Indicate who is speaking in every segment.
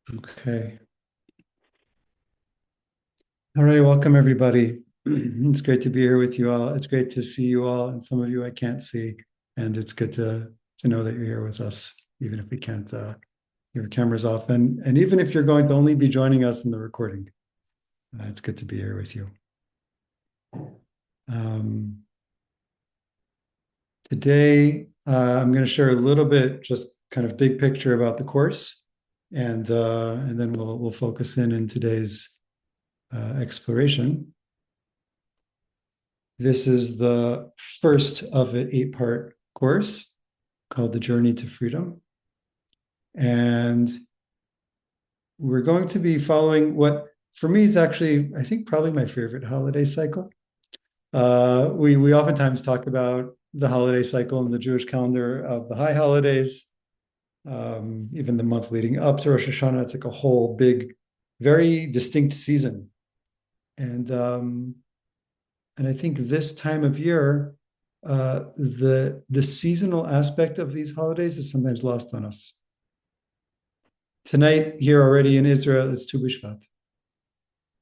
Speaker 1: Okay. All right. Welcome, everybody. It's great to be here with you all. It's great to see you all, and some of you I can't see. And it's good to know that you're here with us, even if we can't your cameras off. And even if you're going to only be joining us in the recording, it's good to be here with you. Um, Today, I'm going to share a little bit, just kind of big picture about the course, and then we'll focus in today's exploration. This is the first of an 8-part course called The Journey to Freedom. And we're going to be following what, for me, is actually, I think, probably my favorite holiday cycle. We oftentimes talk about the holiday cycle in the Jewish calendar of the high holidays, even the month leading up to Rosh Hashanah. It's like a whole big, very distinct season. And and I think this time of year, the seasonal aspect of these holidays is sometimes lost on us. Tonight, here already in Israel, it's Tu B'Shvat.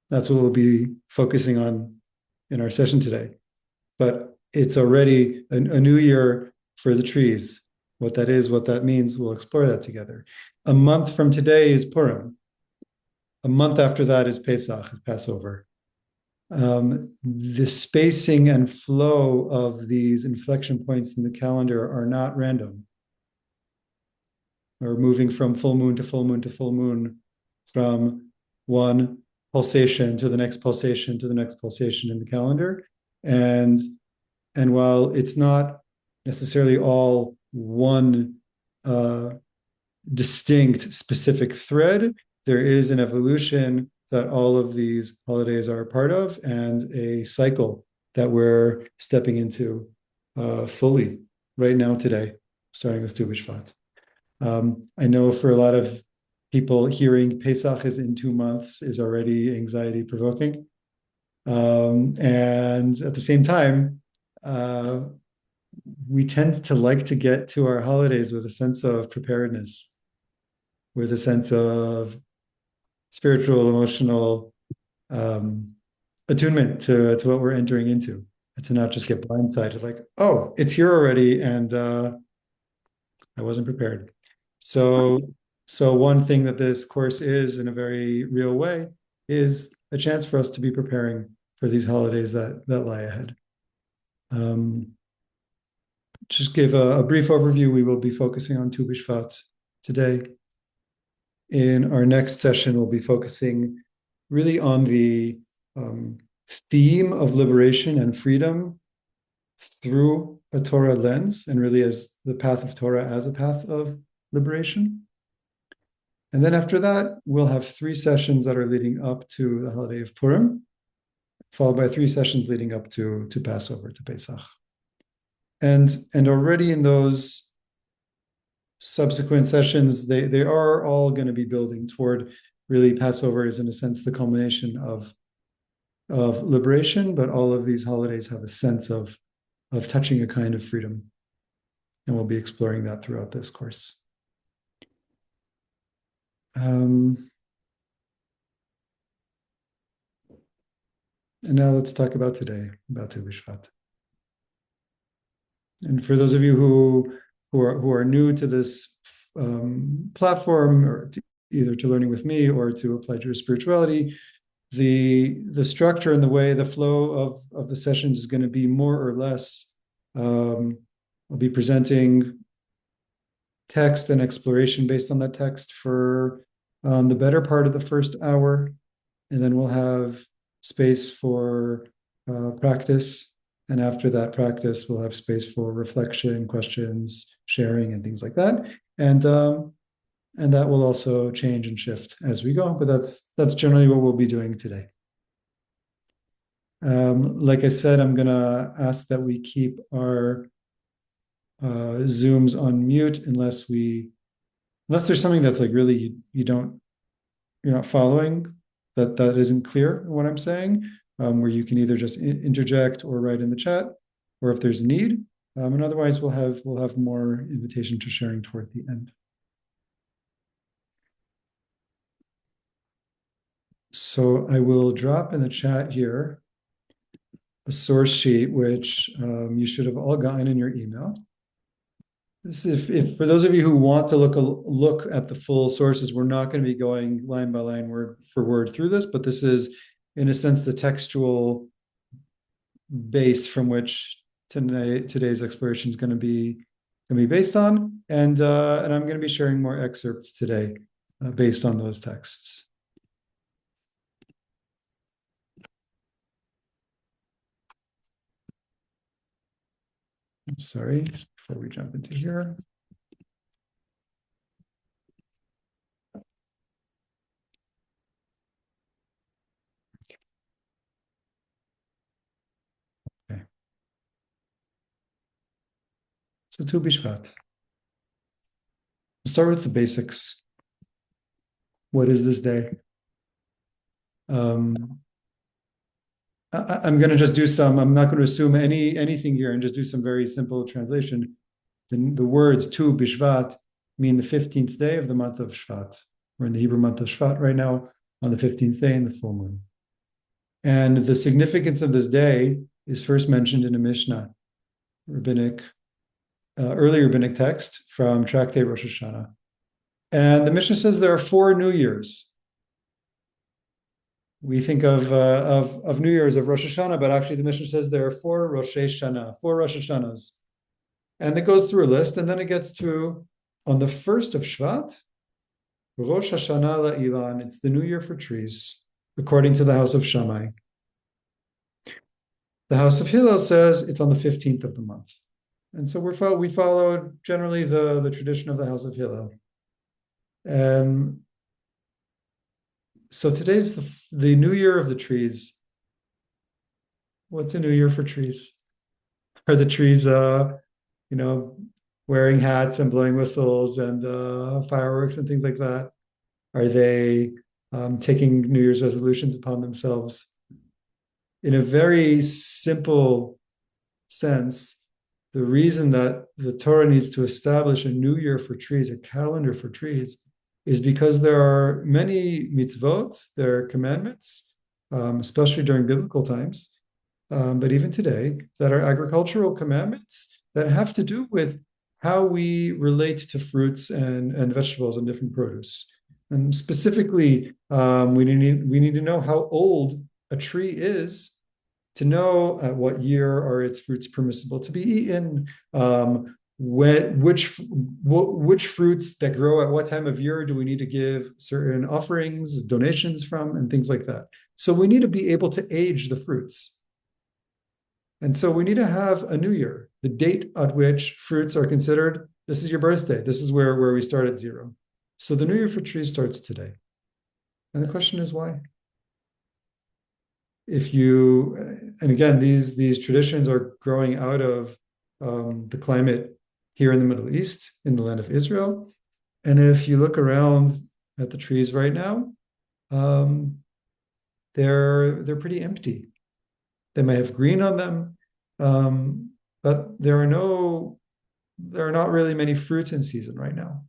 Speaker 1: That's what we'll be focusing on in our session today. But it's already a new year for the trees. What that is, what that means, we'll explore that together. A month from today is Purim. A month after that is Pesach, Passover. The spacing and flow of these inflection points in the calendar are not random. We're moving from full moon to full moon to full moon, from one pulsation to the next pulsation to the next pulsation in the calendar. And and while it's not necessarily all one distinct specific thread, there is an evolution that all of these holidays are a part of, and a cycle that we're stepping into fully right now today, starting with Tu B'Shvat. I know for a lot of people, hearing Pesach is in 2 months is already anxiety provoking. And at the same time, uh, we tend to like to get to our holidays with a sense of preparedness, with a sense of spiritual, emotional attunement to what we're entering into, and to not just get blindsided like, oh, it's here already, and I wasn't prepared. So, so one thing that this course is, in a very real way, is a chance for us to be preparing for these holidays that lie ahead. Um, just give a brief overview. We will be focusing on Tu B'Shvat today. In our next session, we'll be focusing really on the theme of liberation and freedom through a Torah lens, and really as the path of Torah as a path of liberation. And then after that, we'll have 3 sessions that are leading up to the holiday of Purim, followed by 3 sessions leading up to Passover, to Pesach. And already in those subsequent sessions, they are all going to be building toward, really, Passover is in a sense the culmination of liberation, but all of these holidays have a sense of touching a kind of freedom. And we'll be exploring that throughout this course. And now let's talk about today, about Tu B'Shvat. And for those of you who are new to this platform, or either to learning with me or to apply Jewish spirituality, the structure and the way, the flow of the sessions is going to be more or less, I'll be presenting text and exploration based on that text for the better part of the first hour, and then we'll have space for practice. And after that practice, we'll have space for reflection, questions, sharing, and things like that. And that will also change and shift as we go. But that's generally what we'll be doing today. Like I said, I'm going to ask that we keep our Zooms on mute unless there's something that's like really you're not following, that isn't clear in what I'm saying, where you can either just interject or write in the chat, or if there's a need. And otherwise, we'll have more invitation to sharing toward the end. So I will drop in the chat here a source sheet, which you should have all gotten in your email. This, if for those of you who want to look at the full sources, we're not going to be going line by line, word for word through this, but this is, in a sense, the textual base from which today's exploration is going to be based on, and I'm going to be sharing more excerpts today based on those texts. I'm sorry, before we jump into here. Okay. So Tu B'Shvat. We'll start with the basics. What is this day? I'm going to just do some, I'm not going to assume anything here and just do some very simple translation. The words Tu B'Shvat mean the 15th day of the month of Shvat. We're in the Hebrew month of Shvat right now, on the 15th day in the full moon. And the significance of this day is first mentioned in a Mishnah, early rabbinic text from Tractate Rosh Hashanah. And the Mishnah says there are 4 New Years. We think of New Year's, of Rosh Hashanah, but actually the Mishnah says there are 4 Rosh Hashanah, 4 Rosh Hashanahs. And it goes through a list, and then it gets to, on the 1st of Shvat, Rosh Hashanah La'ilan, it's the New Year for trees, according to the house of Shammai. The house of Hillel says it's on the 15th of the month. And so we follow generally the tradition of the house of Hillel. So today's the New Year of the trees. What's a New Year for trees? Are the trees, wearing hats and blowing whistles and fireworks and things like that? Are they taking New Year's resolutions upon themselves? In a very simple sense, the reason that the Torah needs to establish a New Year for trees, a calendar for trees, is because there are many mitzvot, there are commandments, especially during biblical times, but even today, that are agricultural commandments that have to do with how we relate to fruits and vegetables and different produce. And specifically, we need to know how old a tree is to know at what year are its fruits permissible to be eaten, which fruits that grow at what time of year do we need to give certain offerings, donations from, and things like that. So we need to be able to age the fruits. And so we need to have a new year, the date at which fruits are considered, this is your birthday. This is where we start at 0. So the new year for trees starts today. And the question is why? And again, these traditions are growing out of the climate here in the Middle East, in the land of Israel. And if you look around at the trees right now, they're pretty empty. They might have green on them, but there are not really many fruits in season right now.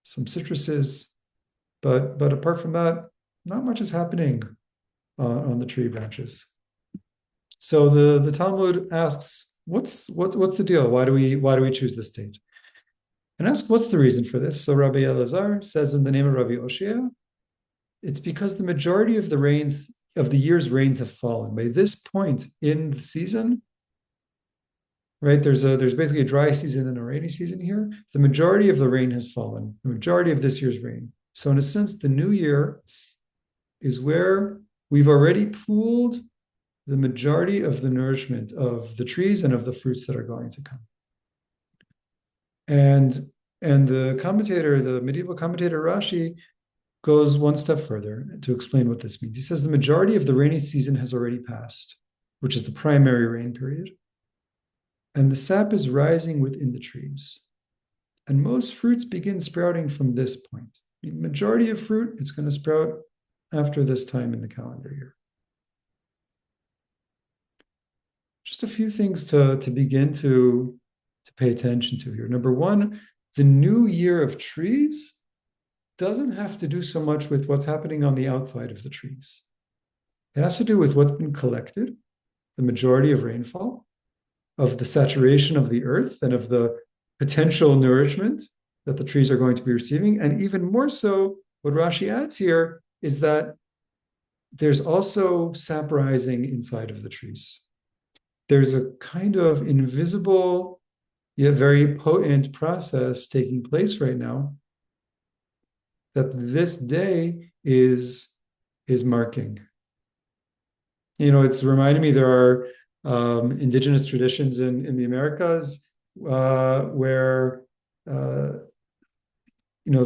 Speaker 1: Some citruses, but apart from that, not much is happening on the tree branches. So the Talmud asks, what's the deal? Why do we choose this date? And ask what's the reason for this. So Rabbi Elazar says in the name of Rabbi Oshia, it's because the majority of the year's rains have fallen. By this point in the season, right? There's basically a dry season and a rainy season here. The majority of the rain has fallen, the majority of this year's rain. So in a sense, the new year is where we've already pooled the majority of the nourishment of the trees and of the fruits that are going to come. And the medieval commentator Rashi goes one step further to explain what this means. He says the majority of the rainy season has already passed, which is the primary rain period. And the sap is rising within the trees. And most fruits begin sprouting from this point. The majority of fruit, it's going to sprout after this time in the calendar year. Just a few things to begin to pay attention to here. Number one, the new year of trees doesn't have to do so much with what's happening on the outside of the trees. It has to do with what's been collected, the majority of rainfall, of the saturation of the earth, and of the potential nourishment that the trees are going to be receiving. And even more so, what Rashi adds here is that there's also sap rising inside of the trees. There's a kind of invisible yet very potent process taking place right now that this day is marking. It's reminding me there are indigenous traditions in the Americas where the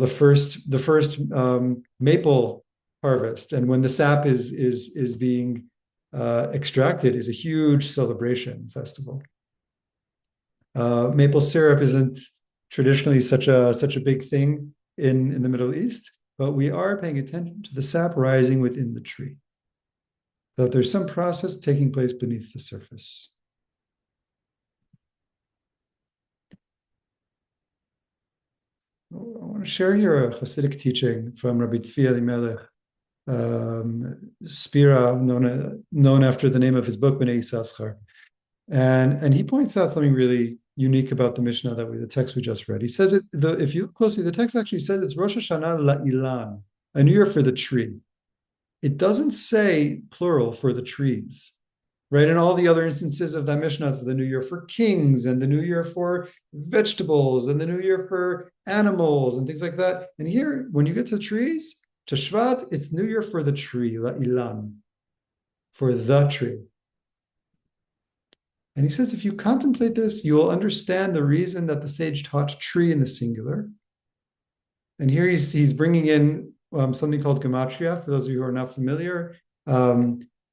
Speaker 1: first maple harvest, and when the sap is being extracted, is a huge celebration festival. Maple syrup isn't traditionally such a big thing in the Middle East, but we are paying attention to the sap rising within the tree. That there's some process taking place beneath the surface. I want to share here a Hasidic teaching from Rabbi Tzvi Elimelech, Spira, known after the name of his book, Bnei Yissaschar. And he points out something really unique about the Mishnah, the text we just read. He says if you look closely, the text actually says it's Rosh Hashanah la'ilan, a new year for the tree. It doesn't say plural for the trees, right? In all the other instances of that Mishnah, it's the new year for kings and the new year for vegetables and the new year for animals and things like that. And here, when you get to trees, to Shvat, it's new year for the tree, la'ilan, for the tree. And he says, if you contemplate this, you will understand the reason that the sage taught tree in the singular. And here he's bringing in something called gematria. For those of you who are not familiar,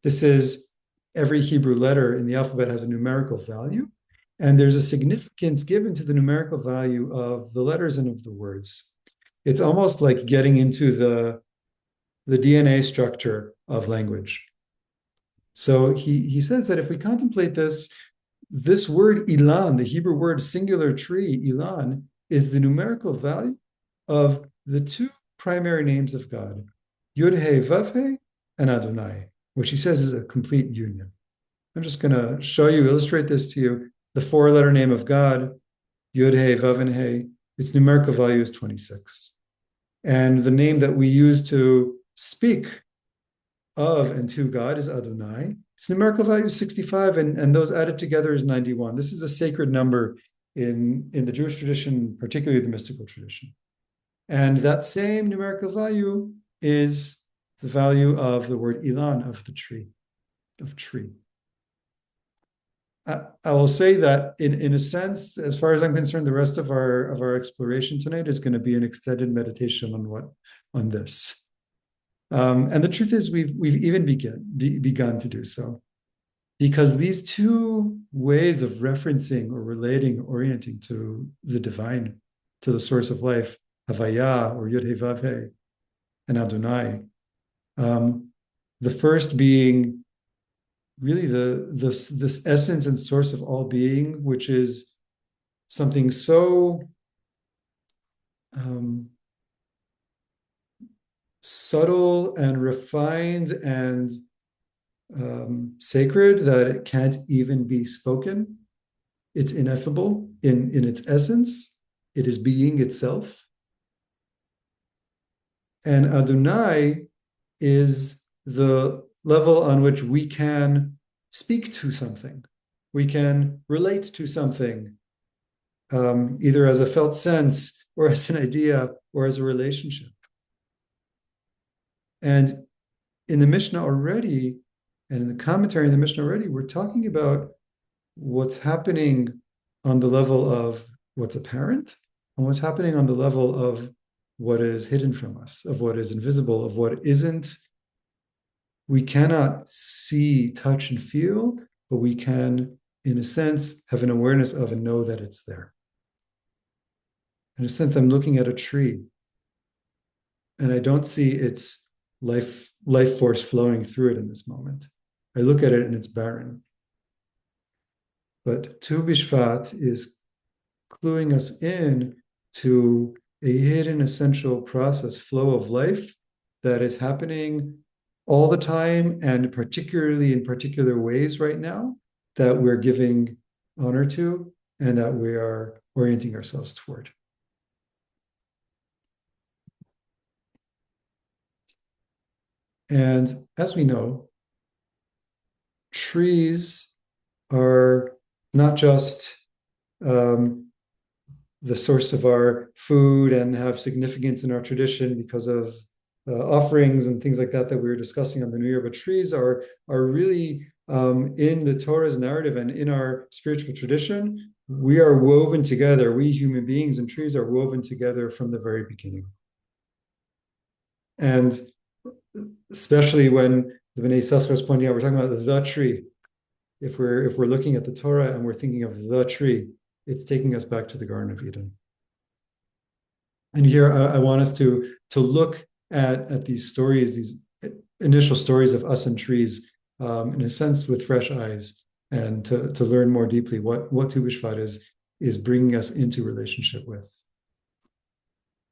Speaker 1: this is every Hebrew letter in the alphabet has a numerical value. And there's a significance given to the numerical value of the letters and of the words. It's almost like getting into the DNA structure of language. So he says that if we contemplate this word ilan, the Hebrew word singular tree, ilan, is the numerical value of the two primary names of God, Yud He Vav He and Adonai, which he says is a complete union. I'm just going to illustrate this to you. The four-letter name of God, Yud He Vav and He, its numerical value is 26. And the name that we use to speak of and to God is Adonai. Its numerical value is 65, and those added together is 91. This is a sacred number in the Jewish tradition, particularly the mystical tradition. And that same numerical value is the value of the word ilan, of the tree, of tree. I will say that in a sense, as far as I'm concerned, the rest of our exploration tonight is going to be an extended meditation on this. And the truth is, we've even begun to do so, because these two ways of referencing or relating, orienting to the divine, to the source of life, Havaya or Yud He Vav He, and Adonai. The first being really this essence and source of all being, which is something so subtle and refined and sacred that it can't even be spoken. It's ineffable in its essence. It is being itself. And Adonai is the level on which we can speak to something. We can relate to something, either as a felt sense or as an idea or as a relationship. And in the Mishnah already, and in the commentary in the Mishnah already, we're talking about what's happening on the level of what's apparent and what's happening on the level of what is hidden from us, of what is invisible, of what isn't. We cannot see, touch, and feel, but we can, in a sense, have an awareness of and know that it's there. In a sense, I'm looking at a tree, and I don't see its life force flowing through it in this moment. I look at it and it's barren. But Tu B'Shvat is cluing us in to a hidden essential process, flow of life that is happening all the time, and particularly in particular ways right now, that we're giving honor to and that we are orienting ourselves toward. And as we know, trees are not just the source of our food and have significance in our tradition because of offerings and things like that that we were discussing on the New Year. But trees are really in the Torah's narrative and in our spiritual tradition. We are woven together. We human beings and trees are woven together from the very beginning. And especially when the Bnei Yissaschar is pointing out, we're talking about the tree. If we're looking at the Torah and we're thinking of the tree, it's taking us back to the Garden of Eden. And here I want us to look at these stories, these initial stories of us and trees, in a sense, with fresh eyes, and to learn more deeply what Tu B'Shvat is bringing us into relationship with.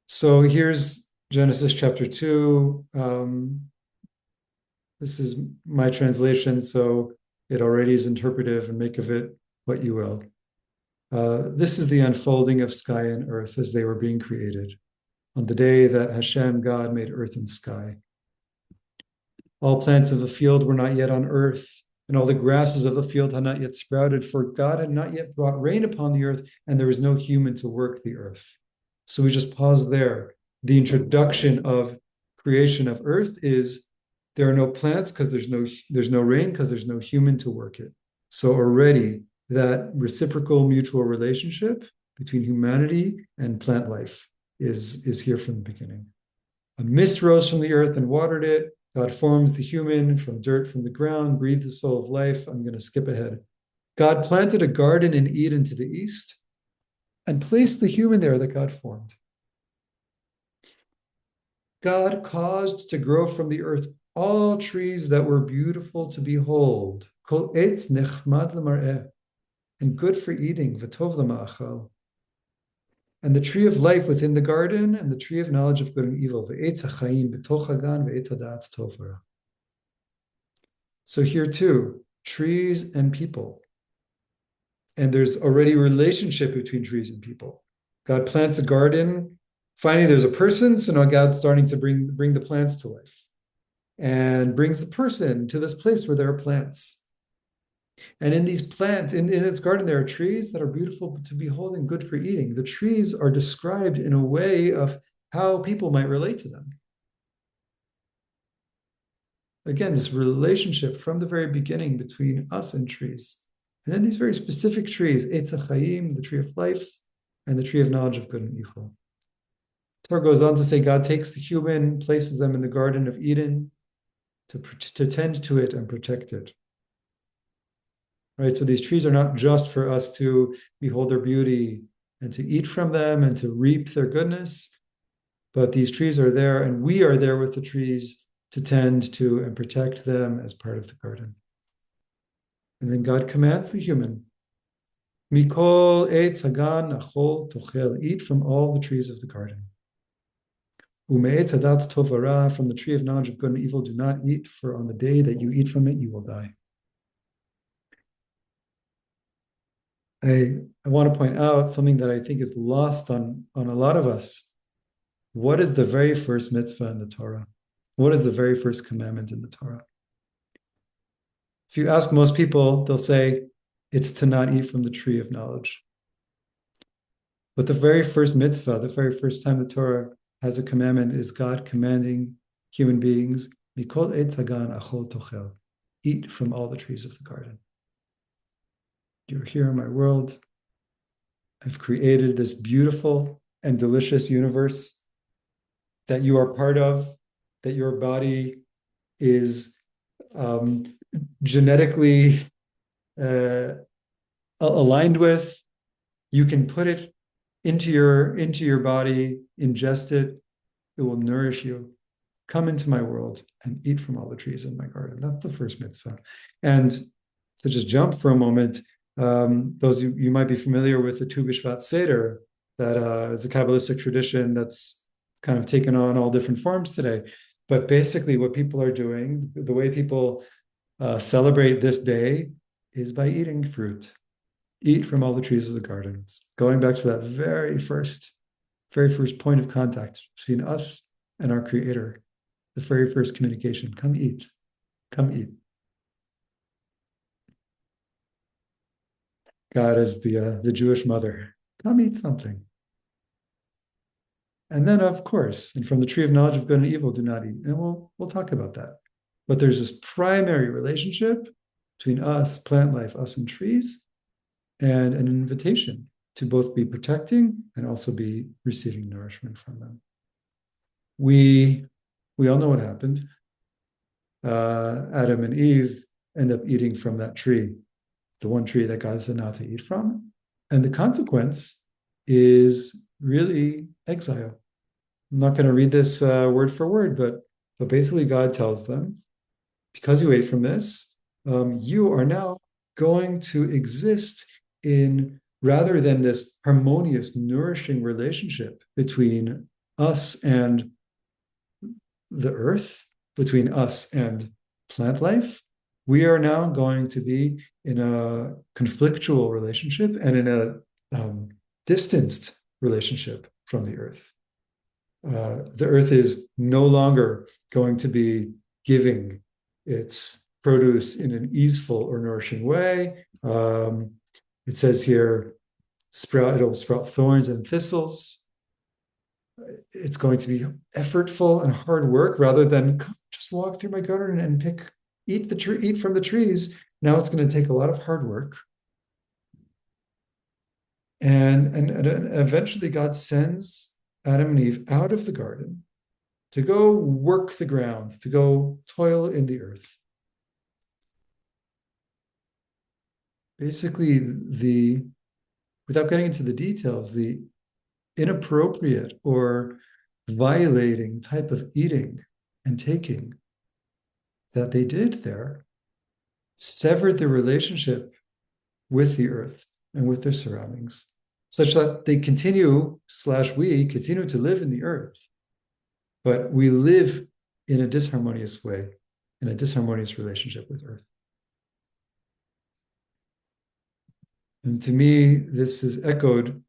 Speaker 1: So here's Genesis chapter 2. This is my translation, so it already is interpretive, and make of it what you will. This is the unfolding of sky and earth as they were being created on the day that Hashem, God, made earth and sky. All plants of the field were not yet on earth, and all the grasses of the field had not yet sprouted, for God had not yet brought rain upon the earth, and there was no human to work the earth. So we just pause there. The introduction of creation of earth is there are no plants because there's no rain because there's no human to work it. So already that reciprocal mutual relationship between humanity and plant life is here from the beginning. A mist rose from the earth and watered it. God forms the human from dirt from the ground, breathed the soul of life. I'm going to skip ahead. God planted a garden in Eden to the east and placed the human there that God formed. God caused to grow from the earth all trees that were beautiful to behold, kol etz nechmad l'mar'eh, and good for eating, v'tov l'ma'achal, and the tree of life within the garden, and the tree of knowledge of good and evil, v'etz ha'chaim b'toch hagan, v'etz ha'da'at tov v'ra. So here too, trees and people. And there's already a relationship between trees and people. God plants a garden, finally there's a person, so now God's starting to bring the plants to life, and brings the person to this place where there are plants. And in these plants, in this garden, there are trees that are beautiful to behold and good for eating. The trees are described in a way of how people might relate to them. Again, this relationship from the very beginning between us and trees. And then these very specific trees, Eitz HaChaim, the tree of life, and the tree of knowledge of good and evil. Torah goes on to say God takes the human, places them in the Garden of Eden to tend to it and protect it. Right? So these trees are not just for us to behold their beauty and to eat from them and to reap their goodness, but these trees are there, and we are there with the trees to tend to and protect them as part of the garden. And then God commands the human, Mikol eitz hagan achol tochel, eat from all the trees of the garden. Ume'etz hadat tov v'ra, from the tree of knowledge of good and evil, do not eat, for on the day that you eat from it, you will die. I want to point out something that I think is lost on a lot of us. What is the very first mitzvah in the Torah? What is the very first commandment in the Torah? If you ask most people, they'll say it's to not eat from the tree of knowledge. But the very first mitzvah, the very first time the Torah has a commandment, is God commanding human beings, Mikol eitz hagan achol tochel, eat from all the trees of the garden. You're here in my world. I've created this beautiful and delicious universe that you are part of, that your body is genetically aligned with. You can put it into your body, ingest it. It will nourish you. Come into my world and eat from all the trees in my garden. That's the first mitzvah. And to just jump for a moment, those you might be familiar with the Tu B'Shvat Seder. that is a Kabbalistic tradition that's kind of taken on all different forms today. But basically, what people are doing, the way people celebrate this day, is by eating fruit. Eat from all the trees of the garden. It's going back to that very first point of contact between us and our Creator, the very first communication. Come eat. Come eat. God is the Jewish mother. Come eat something. And then, of course, and from the tree of knowledge of good and evil, do not eat. And we'll talk about that. But there's this primary relationship between us, plant life, us and trees, and an invitation to both be protecting and also be receiving nourishment from them. We all know what happened. Adam and Eve end up eating from that tree, the one tree that God said not to eat from. And the consequence is really exile. I'm not going to read this word for word, but basically God tells them, because you ate from this, you are now going to exist in, rather than this harmonious, nourishing relationship between us and the earth, between us and plant life, we are now going to be in a conflictual relationship and in a distanced relationship from the earth. The earth is no longer going to be giving its produce in an easeful or nourishing way. It says here, it'll sprout thorns and thistles. It's going to be effortful and hard work rather than just walk through my garden and eat from the trees. Now it's going to take a lot of hard work. And eventually God sends Adam and Eve out of the garden to go work the ground, to go toil in the earth. Basically, without getting into the details, the inappropriate or violating type of eating and taking that they did there severed the relationship with the earth and with their surroundings, such that we continue to live in the earth, but we live in a disharmonious way, in a disharmonious relationship with earth. And to me, this is echoed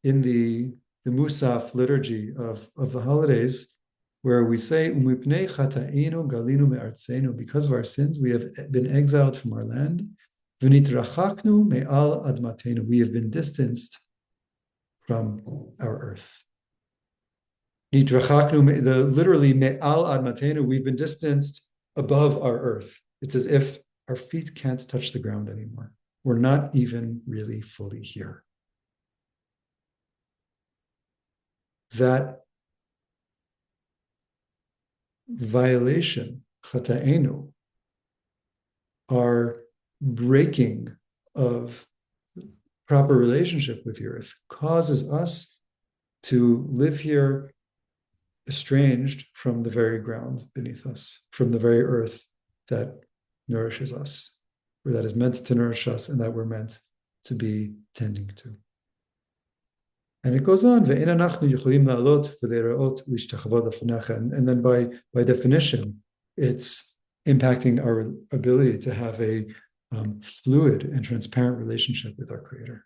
Speaker 1: in the Musaf liturgy of the holidays, where we say, because of our sins, we have been exiled from our land. We have been distanced from our earth. Literally, me'al admatenu, we've been distanced above our earth. It's as if our feet can't touch the ground anymore. We're not even really fully here. That violation, chata'enu, our breaking of proper relationship with the earth, causes us to live here estranged from the very ground beneath us, from the very earth that nourishes us, or that is meant to nourish us and that we're meant to be tending to. And it goes on, and then by definition, it's impacting our ability to have a fluid and transparent relationship with our Creator.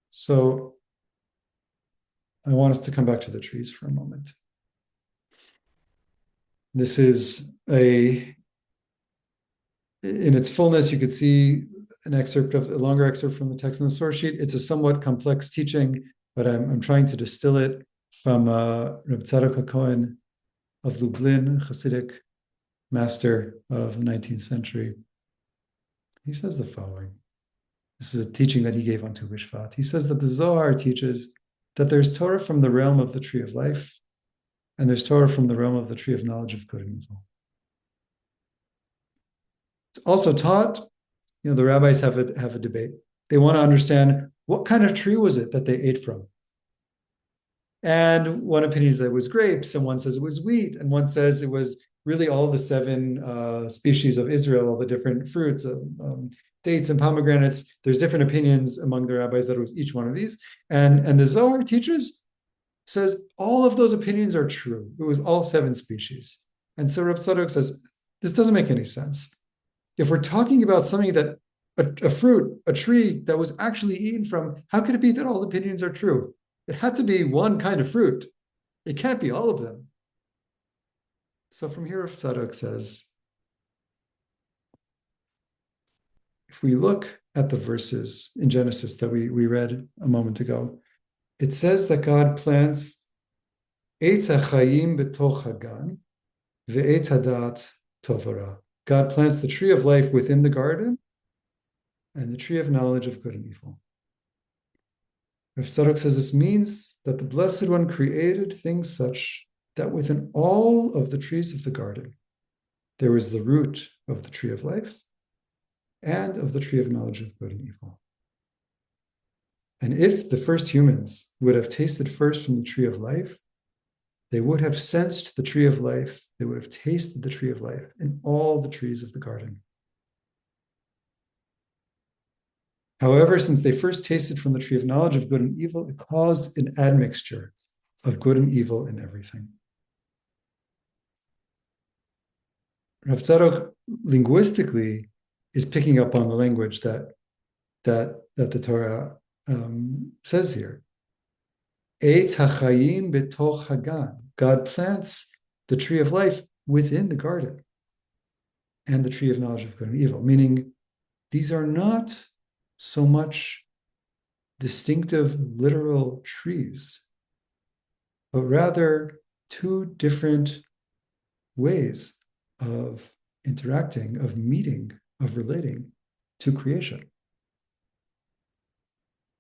Speaker 1: So I want us to come back to the trees for a moment. This is in its fullness, you could see a longer excerpt from the text in the source sheet. It's a somewhat complex teaching, but I'm trying to distill it from Rabbi Tzadok Cohen of Lublin, Hasidic master of the 19th century. He says the following. This is a teaching that he gave on Tu B'Shvat. He says that the Zohar teaches that there's Torah from the realm of the tree of life, and there's Torah from the realm of the tree of knowledge of good and evil. It's also taught, the rabbis have a debate. They want to understand what kind of tree was it that they ate from. And one opinion says it was grapes, and one says it was wheat, and one says it was really all the seven species of Israel, all the different fruits, dates and pomegranates. There's different opinions among the rabbis that it was each one of these. And the Zohar says all of those opinions are true. It was all seven species. And so Reb Tzadok says, this doesn't make any sense. If we're talking about something that a fruit, a tree that was actually eaten from, how could it be that all the opinions are true? It had to be one kind of fruit. It can't be all of them. So from here, Tzadok says, if we look at the verses in Genesis that we read a moment ago, it says that God plants Eitz HaChaim b'toch hagan ve'etz hadat tov hara. God plants the tree of life within the garden and the tree of knowledge of good and evil. Rav Tzadok says this means that the Blessed One created things such that within all of the trees of the garden, there was the root of the tree of life and of the tree of knowledge of good and evil. And if the first humans would have tasted first from the tree of life, they would have sensed the tree of life, they would have tasted the tree of life in all the trees of the garden. However, since they first tasted from the tree of knowledge of good and evil, it caused an admixture of good and evil in everything. Rav Tzadok linguistically is picking up on the language that the Torah says here. Eitz hachayim betoch hagan. God plants the tree of life within the garden and the tree of knowledge of good and evil, meaning these are not so much distinctive literal trees, but rather two different ways of interacting, of meeting, of relating to creation.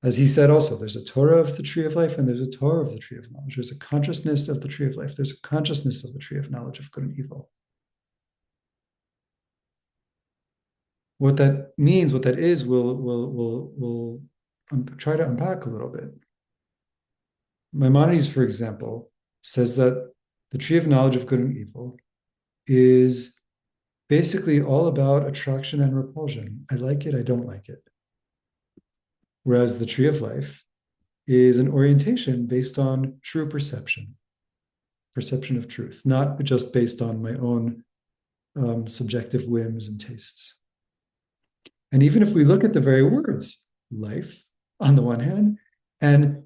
Speaker 1: As he said also, there's a Torah of the tree of life and there's a Torah of the tree of knowledge. There's a consciousness of the tree of life. There's a consciousness of the tree of knowledge of good and evil. What that means, what that is, we'll try to unpack a little bit. Maimonides, for example, says that the tree of knowledge of good and evil is basically all about attraction and repulsion. I like it, I don't like it. Whereas the tree of life is an orientation based on true perception of truth, not just based on my own subjective whims and tastes. And even if we look at the very words, life on the one hand, and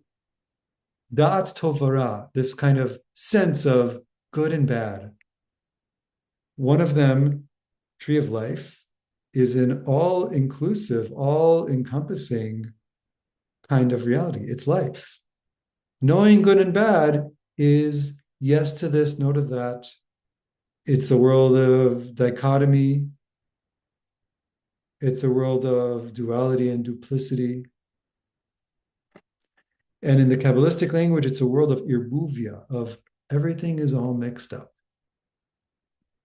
Speaker 1: da'at tovara, this kind of sense of good and bad, one of them, tree of life, is an all-inclusive, all-encompassing kind of reality. It's life. Knowing good and bad is yes to this, no to that. It's a world of dichotomy. It's a world of duality and duplicity. And in the Kabbalistic language, it's a world of irbuvia, of everything is all mixed up.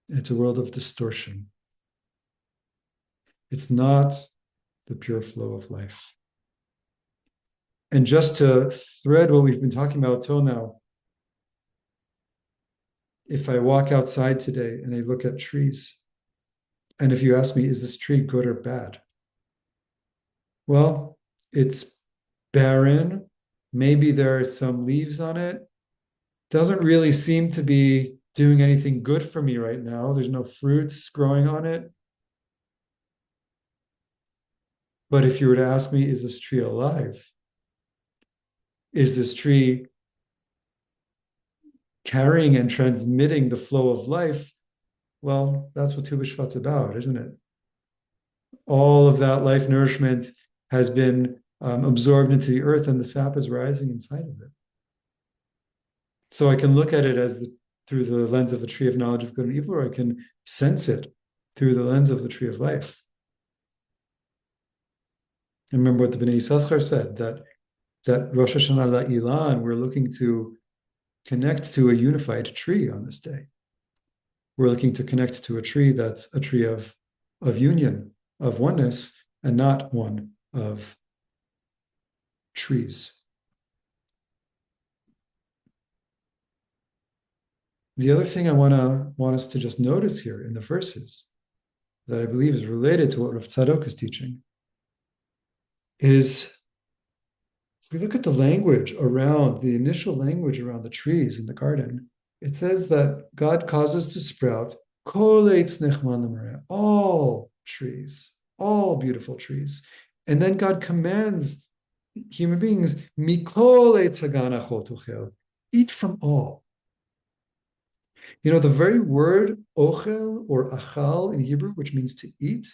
Speaker 1: It's a world of distortion. It's not the pure flow of life. And just to thread what we've been talking about till now, if I walk outside today and I look at trees, and if you ask me, is this tree good or bad? Well, it's barren. Maybe there are some leaves on it. Doesn't really seem to be doing anything good for me right now. There's no fruits growing on it. But if you were to ask me, is this tree alive? Is this tree carrying and transmitting the flow of life? Well, that's what Tu B'Shvat's about, isn't it? All of that life nourishment has been absorbed into the earth and the sap is rising inside of it. So I can look at it as through the lens of a tree of knowledge of good and evil, or I can sense it through the lens of the tree of life. And remember what the Bnei Yissaschar said, that Rosh Hashanah La'ilan, we're looking to connect to a unified tree on this day. We're looking to connect to a tree that's a tree of union, of oneness, and not one of trees. The other thing I want us to just notice here in the verses that I believe is related to what Rav Tzadok is teaching is if we look at the language around the initial language around the trees in the garden, it says that God causes to sprout kol eitz nechman l'mareh, all trees, all beautiful trees. And then God commands human beings, mikol eitz hagan achol tochel, eat from all. You know, the very word ochel or achal in Hebrew, which means to eat,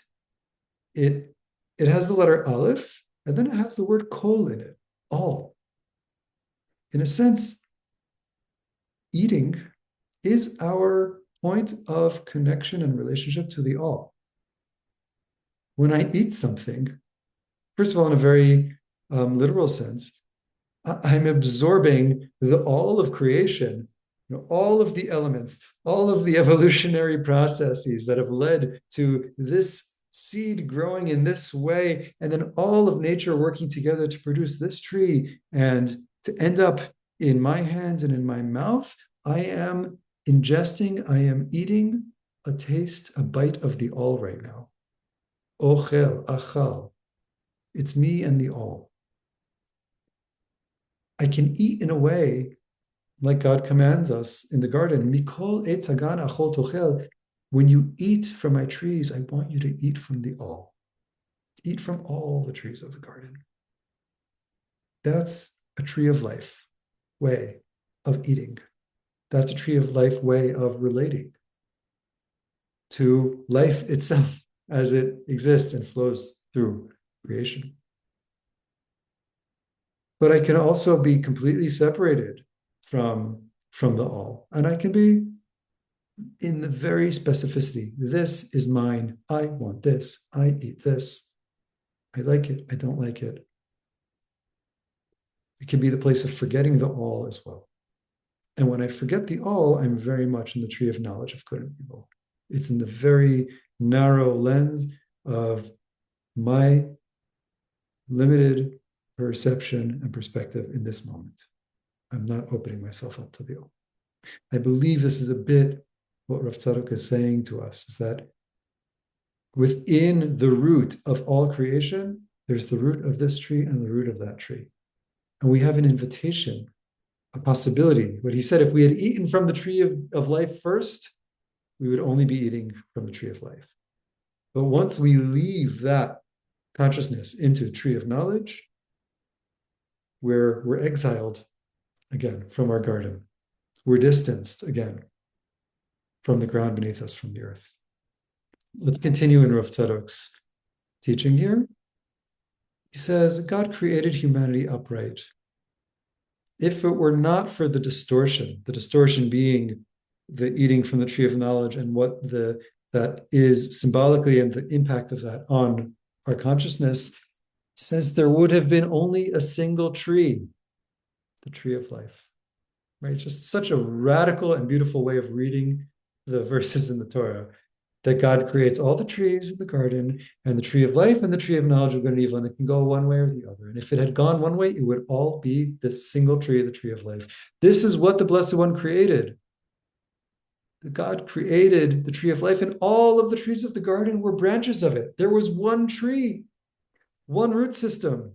Speaker 1: it has the letter aleph, and then it has the word kol in it, all. In a sense, eating is our point of connection and relationship to the all. When I eat something, first of all, in a very literal sense, I'm absorbing all of creation, all of the elements, all of the evolutionary processes that have led to this seed growing in this way, and then all of nature working together to produce this tree and to end up in my hands and in my mouth. I am ingesting, I am eating a taste, a bite of the all right now. Ochel, achal. It's me and the all. I can eat in a way like God commands us in the garden. Mikol eitz hagan achol tochel. When you eat from my trees, I want you to eat from the all. Eat from all the trees of the garden. That's a tree of life way of eating. That's a tree of life way of relating to life itself as it exists and flows through creation. But I can also be completely separated from the all. And I can be in the very specificity. This is mine. I want this. I eat this. I like it. I don't like it. It can be the place of forgetting the all as well. And when I forget the all, I'm very much in the tree of knowledge of good and evil. It's in the very narrow lens of my limited perception and perspective in this moment. I'm not opening myself up to the all. I believe this is a bit what Rav Tzadok is saying to us, is that within the root of all creation, there's the root of this tree and the root of that tree. And we have an invitation, a possibility. What he said, if we had eaten from the tree of life first, we would only be eating from the tree of life. But once we leave that consciousness into the tree of knowledge, we're exiled again from our garden. We're distanced again from the ground beneath us, from the earth. Let's continue in Rav Tzadok's teaching here. He says, God created humanity upright. If it were not for the distortion being the eating from the tree of knowledge and what that is symbolically and the impact of that on our consciousness, says there would have been only a single tree, the tree of life. Right? It's just such a radical and beautiful way of reading the verses in the Torah, that God creates all the trees in the garden and the tree of life and the tree of knowledge of good and evil, and it can go one way or the other. And if it had gone one way, it would all be this single tree, the tree of life. This is what the Blessed One created. God created the tree of life, and all of the trees of the garden were branches of it. There was one tree, one root system.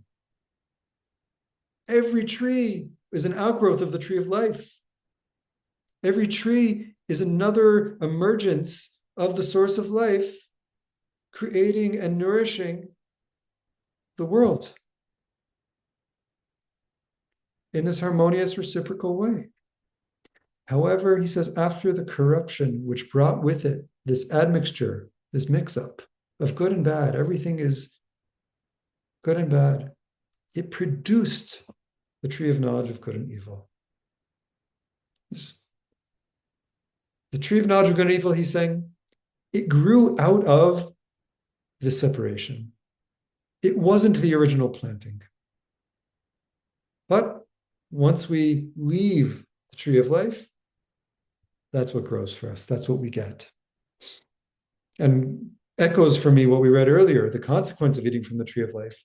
Speaker 1: Every tree is an outgrowth of the tree of life. Every tree is another emergence of the source of life, creating and nourishing the world in this harmonious, reciprocal way. However, he says, after the corruption which brought with it this admixture, this mix-up of good and bad, everything is good and bad, it produced the tree of knowledge of good and evil. The tree of knowledge of good and evil, he's saying, it grew out of this separation. It wasn't the original planting. But once we leave the tree of life, that's what grows for us. That's what we get. And echoes for me what we read earlier, the consequence of eating from the tree of life.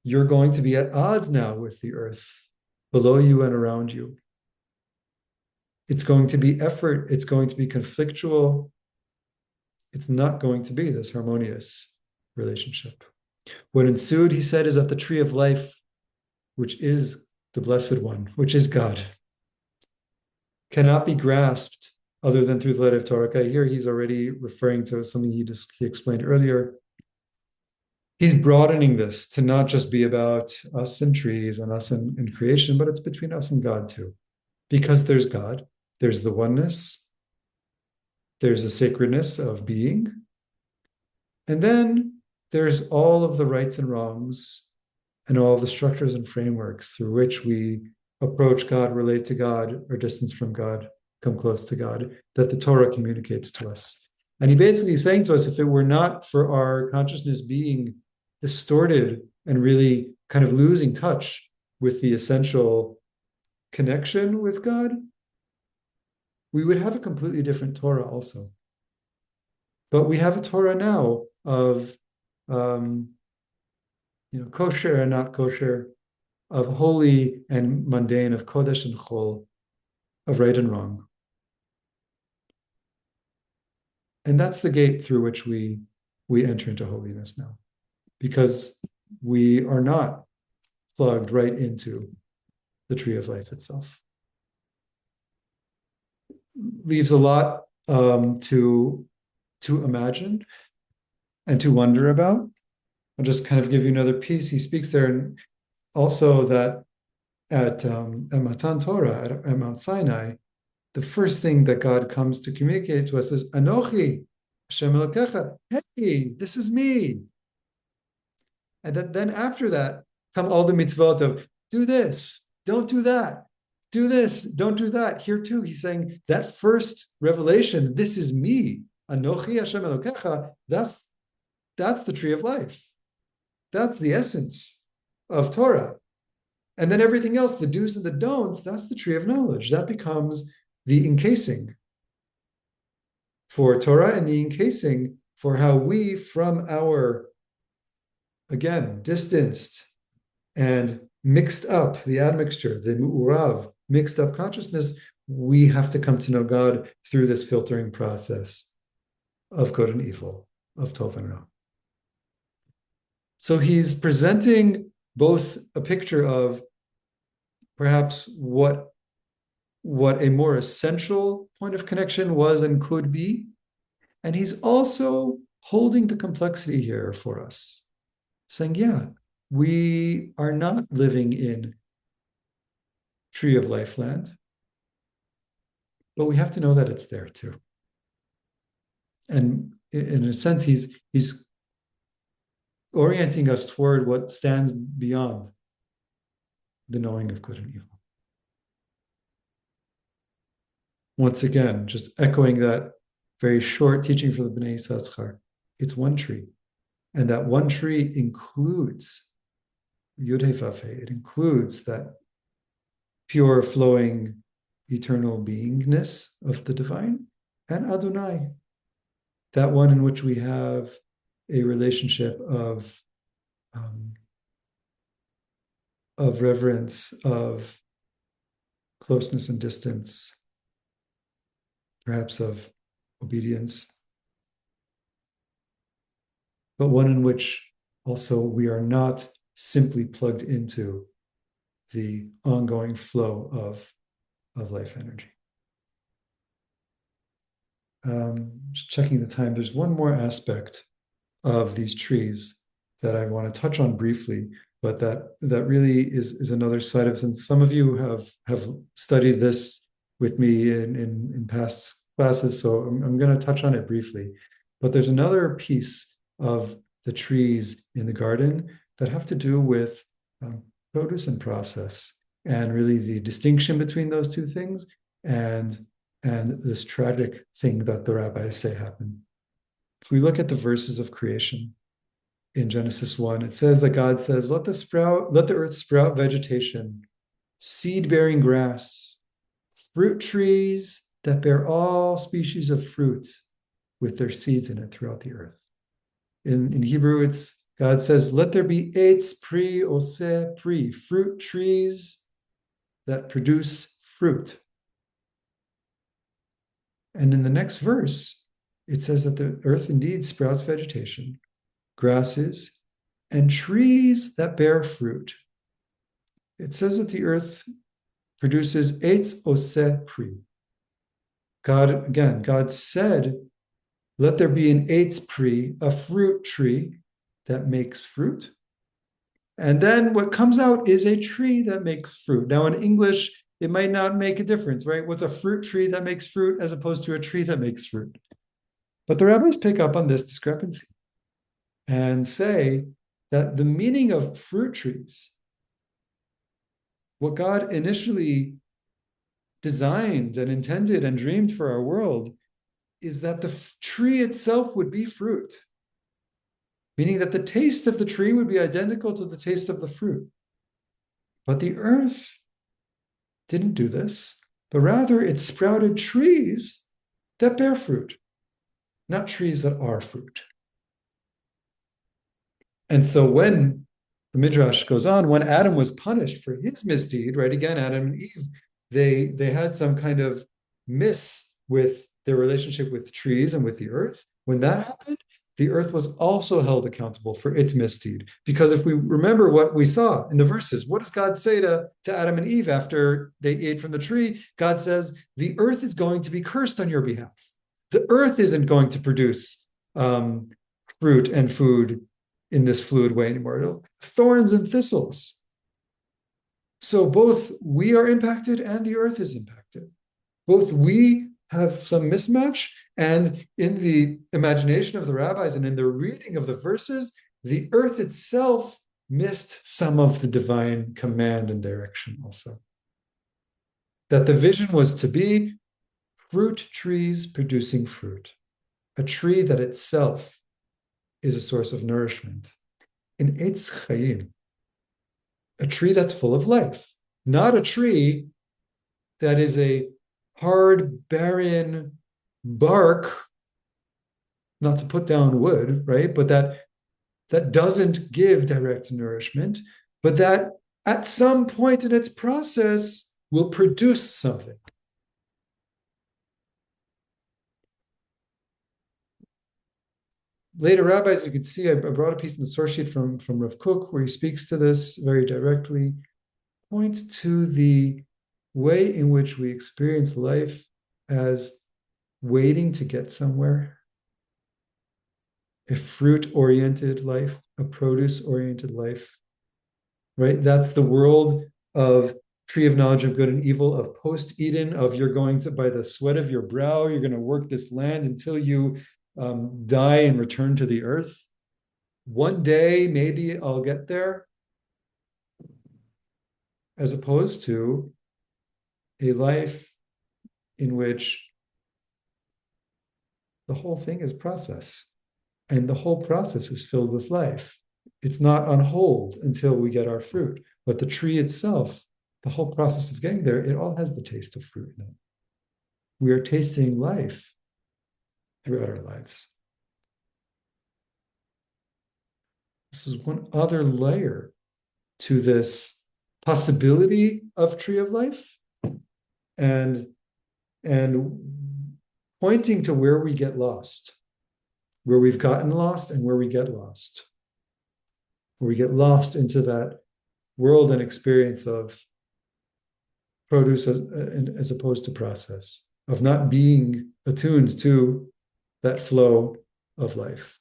Speaker 1: You're going to be at odds now with the earth, below you and around you. It's going to be effort. It's going to be conflictual. It's not going to be this harmonious relationship. What ensued, he said, is that the tree of life, which is the Blessed One, which is God, cannot be grasped other than through the light of Torah. Here he's already referring to something he explained earlier. He's broadening this to not just be about us and trees and us and creation, but it's between us and God too. Because there's God, there's the oneness, there's the sacredness of being, and then there's all of the rights and wrongs and all of the structures and frameworks through which we approach God, relate to God, or distance from God, come close to God, that the Torah communicates to us. And he basically is saying to us, if it were not for our consciousness being distorted and really kind of losing touch with the essential connection with God, we would have a completely different Torah also. But we have a Torah now of kosher and not kosher, of holy and mundane, of kodesh and chol, of right and wrong. And that's the gate through which we enter into holiness now, because we are not plugged right into the tree of life itself. Leaves a lot to imagine and to wonder about. I'll just kind of give you another piece. He speaks there, and also that at Matan Torah, at Mount Sinai, the first thing that God comes to communicate to us is Anochi, Hashem Elokecha. Hey, this is me. And then after that come all the mitzvot of do this, don't do that, do this, don't do that. Here too, he's saying that first revelation, this is me, Anochi Hashem Elokecha, that's the tree of life. That's the essence of Torah. And then everything else, the do's and the don'ts, that's the tree of knowledge. That becomes the encasing for Torah and the encasing for how we, from our, again, distanced and mixed up, the admixture, the mu'urav, mixed up consciousness, we have to come to know God through this filtering process of good and evil, of tov and ra. So he's presenting both a picture of perhaps what a more essential point of connection was and could be, and he's also holding the complexity here for us, saying, yeah, we are not living in tree of life land, but we have to know that it's there too. And in a sense, he's orienting us toward what stands beyond the knowing of good and evil. Once again, just echoing that very short teaching for the Bnei Yissaschar, it's one tree. And that one tree includes Yud He Vav He. It includes that pure, flowing, eternal beingness of the divine, and Adonai, that one in which we have a relationship of reverence, of closeness and distance, perhaps of obedience, but one in which also we are not simply plugged into the ongoing flow of life energy. Just checking the time, there's one more aspect of these trees that I want to touch on briefly, but that really is another side of it. Since some of you have studied this with me in past classes, so I'm going to touch on it briefly. But there's another piece of the trees in the garden that have to do with produce and process, and really the distinction between those two things, and this tragic thing that the rabbis say happened. If we look at the verses of creation in Genesis 1, it says that God says, let the earth sprout vegetation, seed-bearing grass, fruit trees that bear all species of fruit with their seeds in it throughout the earth. In Hebrew, God says, let there be eitz pri oseh pri, fruit trees that produce fruit. And in the next verse, it says that the earth indeed sprouts vegetation, grasses, and trees that bear fruit. It says that the earth produces eitz oseh pri. God said, let there be an eitz pri, a fruit tree that makes fruit. And then what comes out is a tree that makes fruit. Now, in English, it might not make a difference, right? What's a fruit tree that makes fruit as opposed to a tree that makes fruit? But the rabbis pick up on this discrepancy and say that the meaning of fruit trees, what God initially designed and intended and dreamed for our world, is that the tree itself would be fruit, meaning that the taste of the tree would be identical to the taste of the fruit. But the earth didn't do this, but rather it sprouted trees that bear fruit, not trees that are fruit. And so when the Midrash goes on, when Adam was punished for his misdeed, right? Again, Adam and Eve, they had some kind of miss with their relationship with trees and with the earth. When that happened, the earth was also held accountable for its misdeed. Because if we remember what we saw in the verses, what does God say to Adam and Eve after they ate from the tree? God says, the earth is going to be cursed on your behalf. The earth isn't going to produce fruit and food in this fluid way anymore. Thorns and thistles. So both we are impacted and the earth is impacted. Both we have some mismatch, and in the imagination of the rabbis and in the reading of the verses, the earth itself missed some of the divine command and direction also. That the vision was to be fruit trees producing fruit, a tree that itself is a source of nourishment. An eitz chayim, a tree that's full of life, not a tree that is a hard, barren bark, not to put down wood, right? But that doesn't give direct nourishment, but that at some point in its process will produce something. Later rabbis, you can see, I brought a piece in the source sheet from Rav Kook where he speaks to this very directly, points to the way in which we experience life as waiting to get somewhere, a fruit-oriented life, a produce-oriented life, right? That's the world of tree of knowledge of good and evil, of post-Eden, of you're going to, by the sweat of your brow, you're going to work this land until you die and return to the earth. One day, maybe I'll get there, as opposed to a life in which the whole thing is process, and the whole process is filled with life. It's not on hold until we get our fruit, but the tree itself, the whole process of getting there, it all has the taste of fruit in it. We are tasting life throughout our lives. This is one other layer to this possibility of tree of life, and pointing to where we get lost, where we've gotten lost and where we get lost, where we get lost into that world and experience of produce as opposed to process, of not being attuned to that flow of life.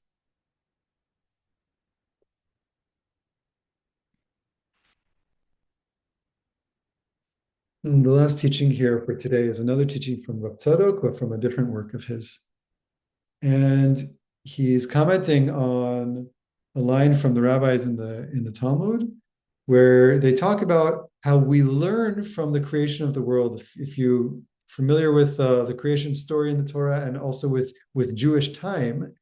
Speaker 1: And the last teaching here for today is another teaching from Rav Tzadok, but from a different work of his. And he's commenting on a line from the rabbis in the Talmud, where they talk about how we learn from the creation of the world. If you're familiar with the creation story in the Torah and also with Jewish time,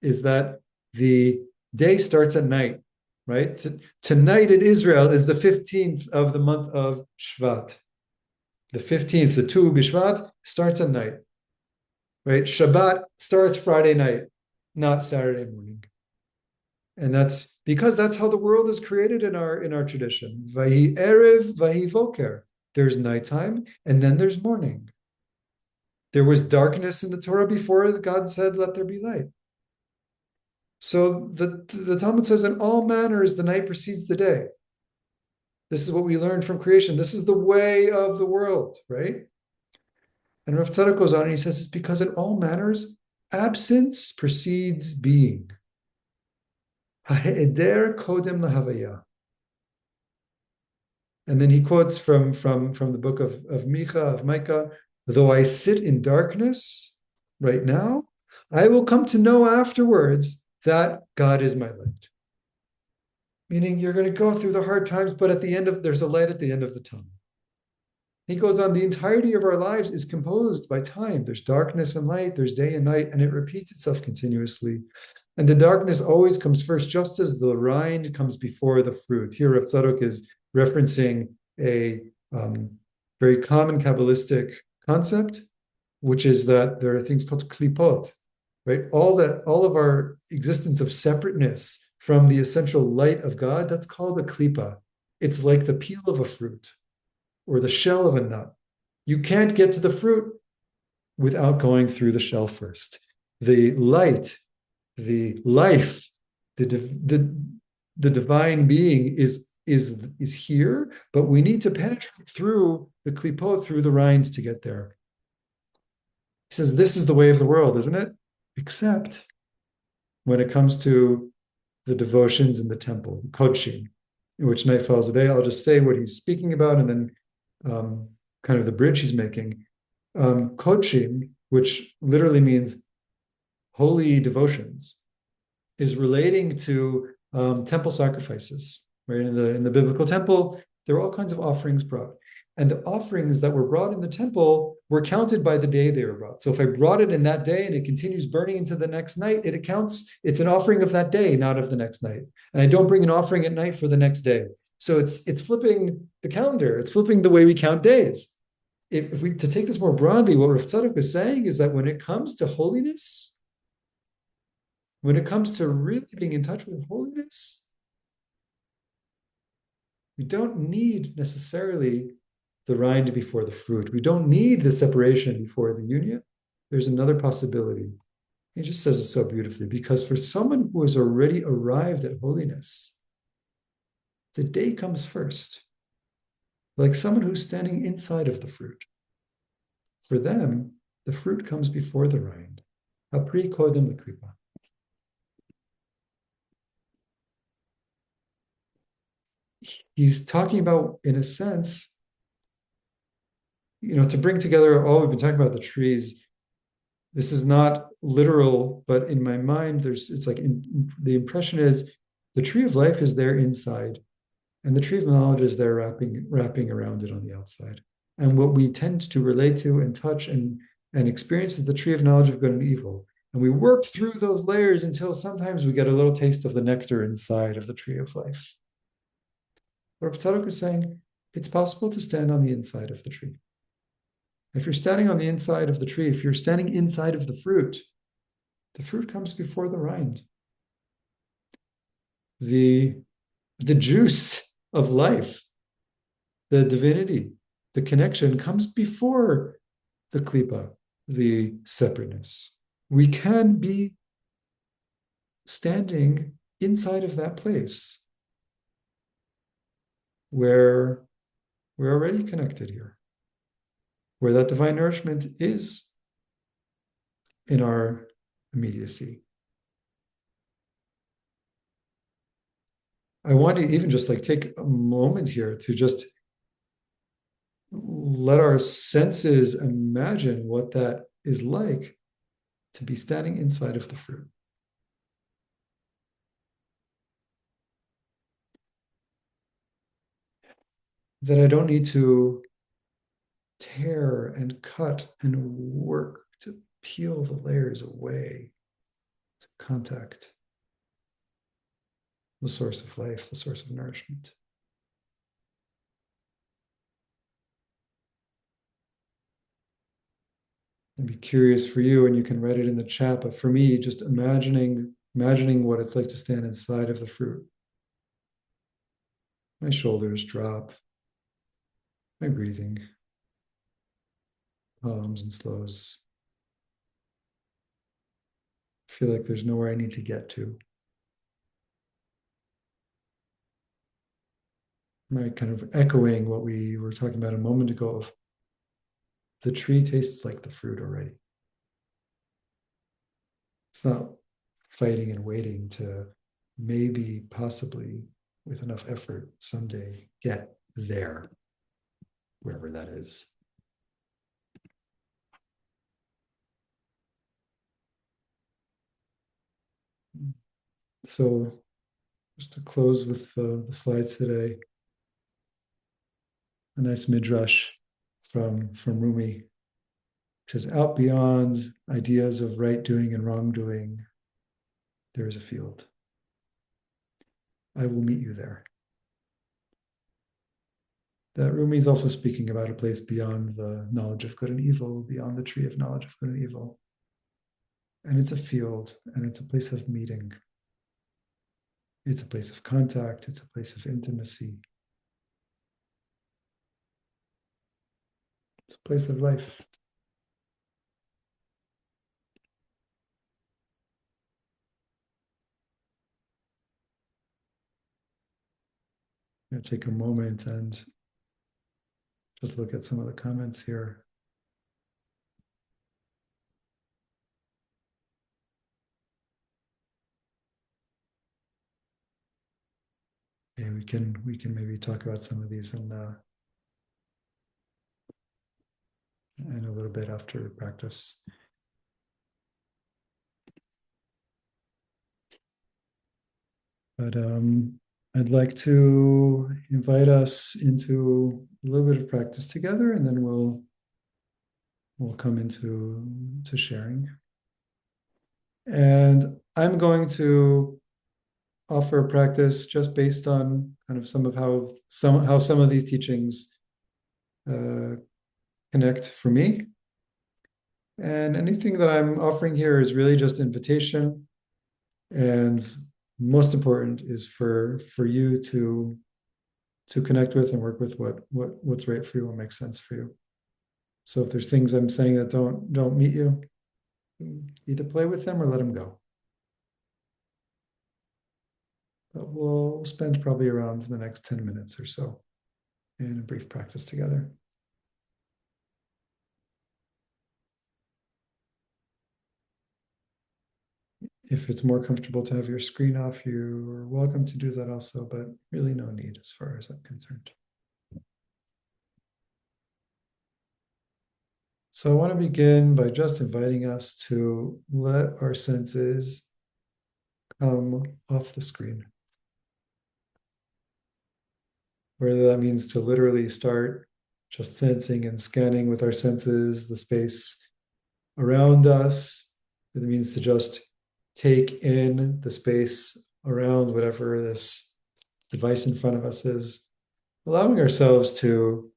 Speaker 1: is that the day starts at night, right? Tonight in Israel is the 15th of the month of Shvat. The 15th, the Tu B'Shvat, starts at night, right? Shabbat starts Friday night, not Saturday morning. And that's because that's how the world is created in our tradition. Vahi erev, vahi voker. There's nighttime, and then there's morning. There was darkness in the Torah before God said, let there be light. So the Talmud says, in all manners, the night precedes the day. This is what we learned from creation. This is the way of the world, right? And Rav Tzadok goes on and he says, it's because in all manners, absence precedes being. Ha'eder kodem lahavaya. And then he quotes from the book of Micah, though I sit in darkness right now, I will come to know afterwards that God is my light. Meaning you're going to go through the hard times, but there's a light at the end of the tunnel. He goes on, the entirety of our lives is composed by time. There's darkness and light, there's day and night, and it repeats itself continuously. And the darkness always comes first, just as the rind comes before the fruit. Here, Rav Tzadok is referencing a very common Kabbalistic concept, which is that there are things called klipot, right? All of our existence of separateness from the essential light of God, that's called a klipa. It's like the peel of a fruit or the shell of a nut. You can't get to the fruit without going through the shell first. The light, the life, the divine being is here, but we need to penetrate through the klipot, through the rinds to get there. He says, this is the way of the world, isn't it? Except when it comes to the devotions in the temple, kodshim, in which night follows the day. I'll just say what he's speaking about and then kind of the bridge he's making. Kodshim, which literally means holy devotions, is relating to temple sacrifices. Right, in the biblical temple, there were all kinds of offerings brought, and the offerings that were brought in the temple were counted by the day they were brought. So if I brought it in that day and it continues burning into the next night, it's an offering of that day, not of the next night. And I don't bring an offering at night for the next day. So it's flipping the calendar. It's flipping the way we count days. If we to take this more broadly, what Rav Tzadok is saying is that when it comes to holiness, when it comes to really being in touch with holiness, we don't need necessarily the rind before the fruit. We don't need the separation before the union. There's another possibility. He just says it so beautifully, because for someone who has already arrived at holiness, the day comes first, like someone who's standing inside of the fruit. For them, the fruit comes before the rind. Apri kodem l'klipa. He's talking about, in a sense, to bring together all we've been talking about, the trees. This is not literal, but in my mind, the impression is the tree of life is there inside, and the tree of knowledge is there wrapping around it on the outside. And what we tend to relate to and touch and experience is the tree of knowledge of good and evil. And we work through those layers until sometimes we get a little taste of the nectar inside of the tree of life. Rav Tzadok is saying it's possible to stand on the inside of the tree. If you're standing on the inside of the tree, if you're standing inside of the fruit comes before the rind. The juice of life, the divinity, the connection comes before the klipa, the separateness. We can be standing inside of that place where we're already connected here, where that divine nourishment is in our immediacy. I want to even just take a moment here to just let our senses imagine what that is like to be standing inside of the fruit. That I don't need to tear and cut and work to peel the layers away, to contact the source of life, the source of nourishment. I'd be curious for you, and you can write it in the chat, but for me, just imagining what it's like to stand inside of the fruit. My shoulders drop, my breathing calms and slows. feel like there's nowhere I need to get to. My kind of echoing what we were talking about a moment ago of the tree tastes like the fruit already. It's not fighting and waiting to maybe, possibly, with enough effort, someday get there, wherever that is. So, just to close with the slides today, a nice midrash from Rumi. It says, out beyond ideas of right doing and wrong doing, there is a field. I will meet you there. That Rumi is also speaking about a place beyond the knowledge of good and evil, beyond the tree of knowledge of good and evil. And it's a field, and it's a place of meeting. It's a place of contact. It's a place of intimacy. It's a place of life. I'm going to take a moment and just look at some of the comments here. Okay, we can maybe talk about some of these in a little bit after practice. But I'd like to invite us into a little bit of practice together, and then we'll come into sharing. And I'm going to offer a practice just based on kind of some of how some of these teachings connect for me. And anything that I'm offering here is really just invitation. And most important is for you to connect with and work with what's right for you, what makes sense for you. So if there's things I'm saying that don't meet you, either play with them or let them go. But we'll spend probably around the next 10 minutes or so in a brief practice together. If it's more comfortable to have your screen off, you're welcome to do that also, but really no need as far as I'm concerned. So I want to begin by just inviting us to let our senses come off the screen. Whether that means to literally start just sensing and scanning with our senses the space around us, whether it means to just take in the space around whatever this device in front of us is, allowing ourselves to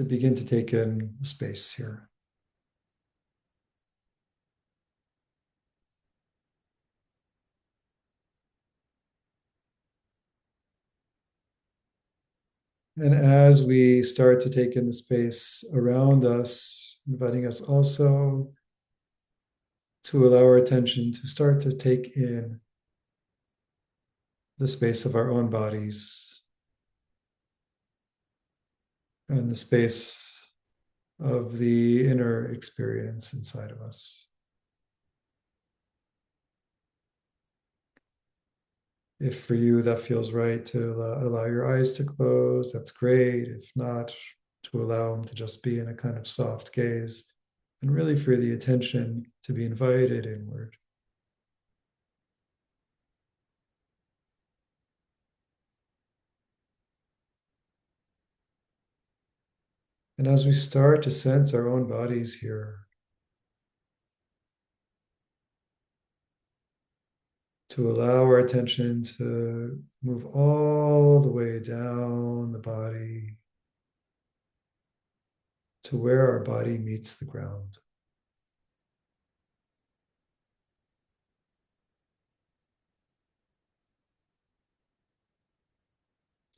Speaker 1: begin to take in space here. And as we start to take in the space around us, inviting us also to allow our attention to start to take in the space of our own bodies and the space of the inner experience inside of us. If for you that feels right to allow your eyes to close, that's great. If not, to allow them to just be in a kind of soft gaze and really for the attention to be invited inward. And as we start to sense our own bodies here, to allow our attention to move all the way down the body to where our body meets the ground.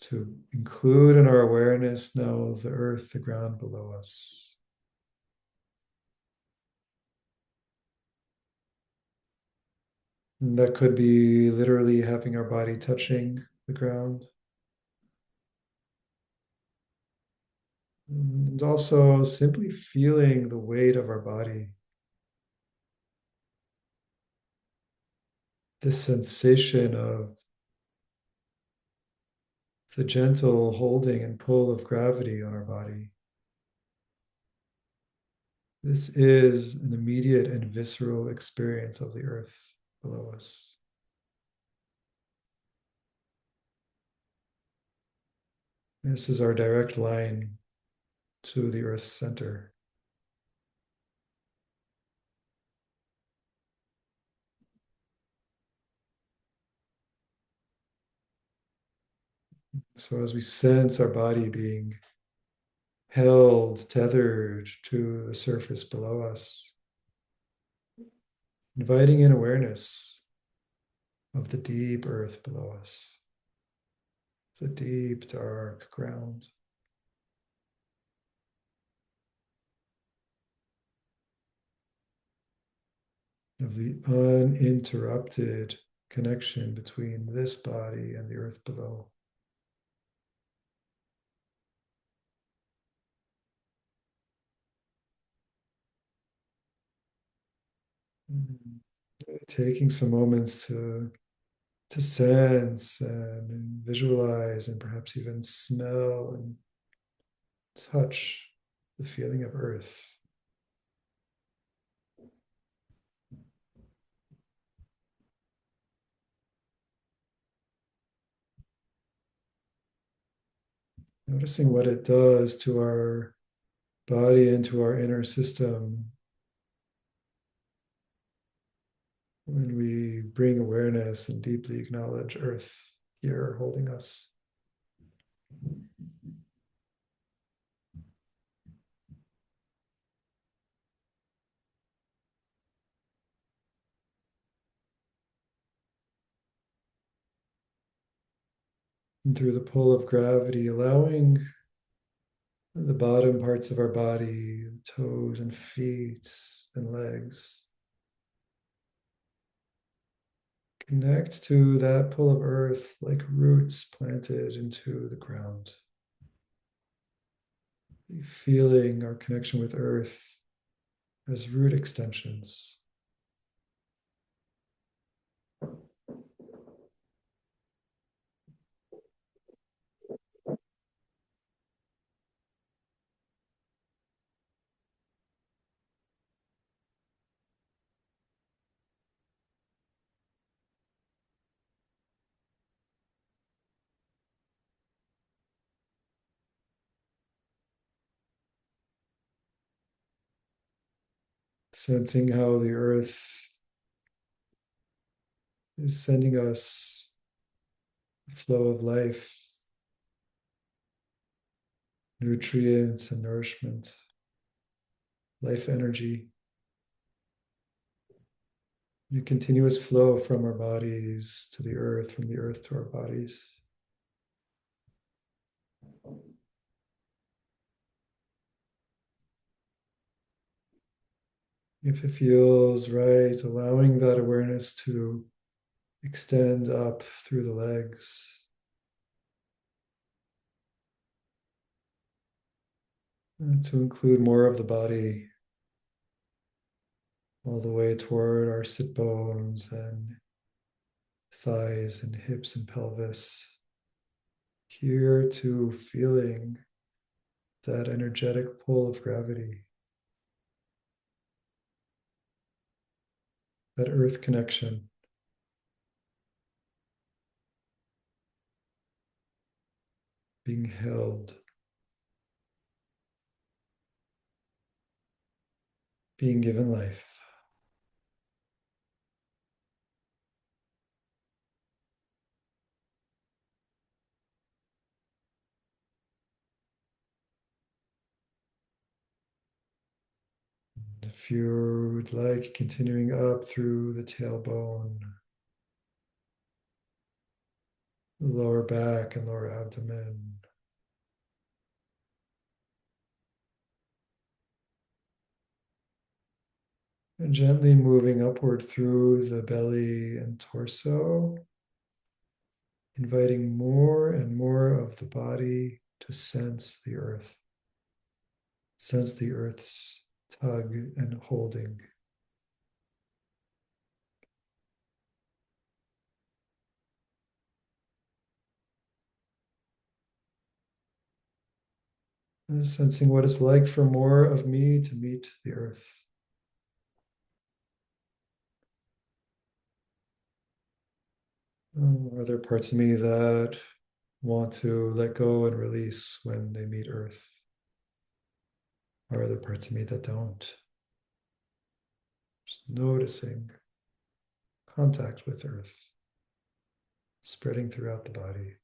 Speaker 1: To include in our awareness now the earth, the ground below us. And that could be literally having our body touching the ground. And also simply feeling the weight of our body. This sensation of the gentle holding and pull of gravity on our body. This is an immediate and visceral experience of the earth below us. This is our direct line to the earth's center. So as we sense our body being held, tethered to the surface below us, inviting in awareness of the deep earth below us, the deep, dark ground. Of the uninterrupted connection between this body and the earth below. Taking some moments to sense and visualize and perhaps even smell and touch the feeling of earth. Noticing what it does to our body and to our inner system when we bring awareness and deeply acknowledge earth here holding us. And through the pull of gravity, allowing the bottom parts of our body, toes and feet and legs, connect to that pull of earth like roots planted into the ground. Feeling our connection with earth as root extensions. Sensing how the earth is sending us a flow of life, nutrients and nourishment, life energy, a continuous flow from our bodies to the earth, from the earth to our bodies. If it feels right, allowing that awareness to extend up through the legs, and to include more of the body all the way toward our sit bones and thighs and hips and pelvis. Here to feeling that energetic pull of gravity, that earth connection. Being held, being given life. If you would like, continuing up through the tailbone, the lower back and lower abdomen. And gently moving upward through the belly and torso, inviting more and more of the body to sense the earth. Sense the earth's tug and holding. And sensing what it's like for more of me to meet the earth. Are there parts of me that want to let go and release when they meet earth? Or are there parts of me that don't? Just noticing contact with earth, spreading throughout the body.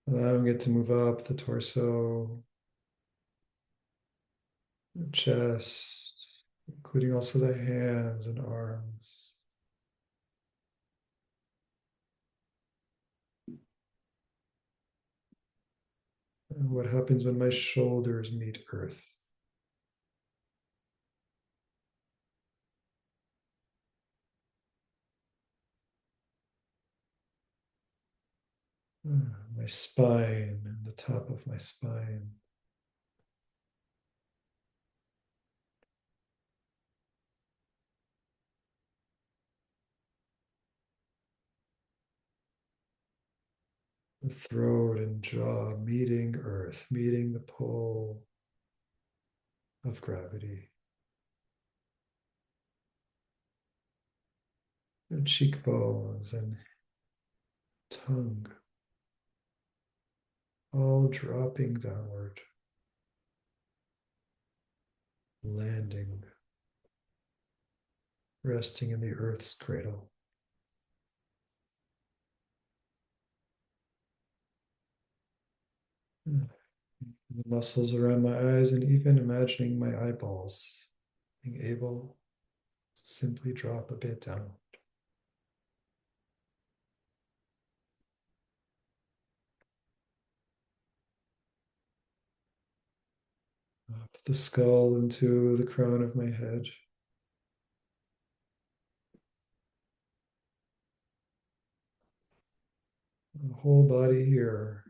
Speaker 1: Allowing it to move up the torso, the chest, including also the hands and arms. And what happens when my shoulders meet earth? My spine and the top of my spine. The throat and jaw meeting earth, meeting the pull of gravity. The cheekbones and tongue all dropping downward, landing, resting in the earth's cradle. The muscles around my eyes, and even imagining my eyeballs being able to simply drop a bit down. Up the skull into the crown of my head. The whole body here,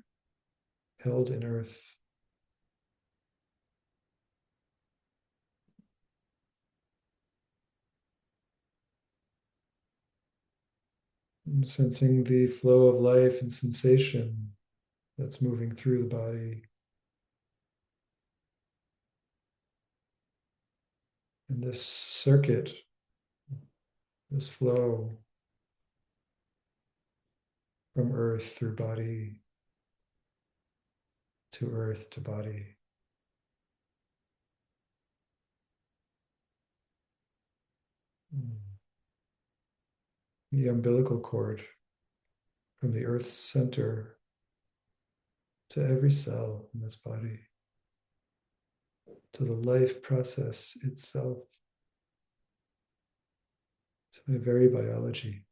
Speaker 1: held in earth. And sensing the flow of life and sensation that's moving through the body. And this circuit, this flow from earth through body to earth to body. The umbilical cord from the earth's center to every cell in this body, to the life process itself, to my very biology.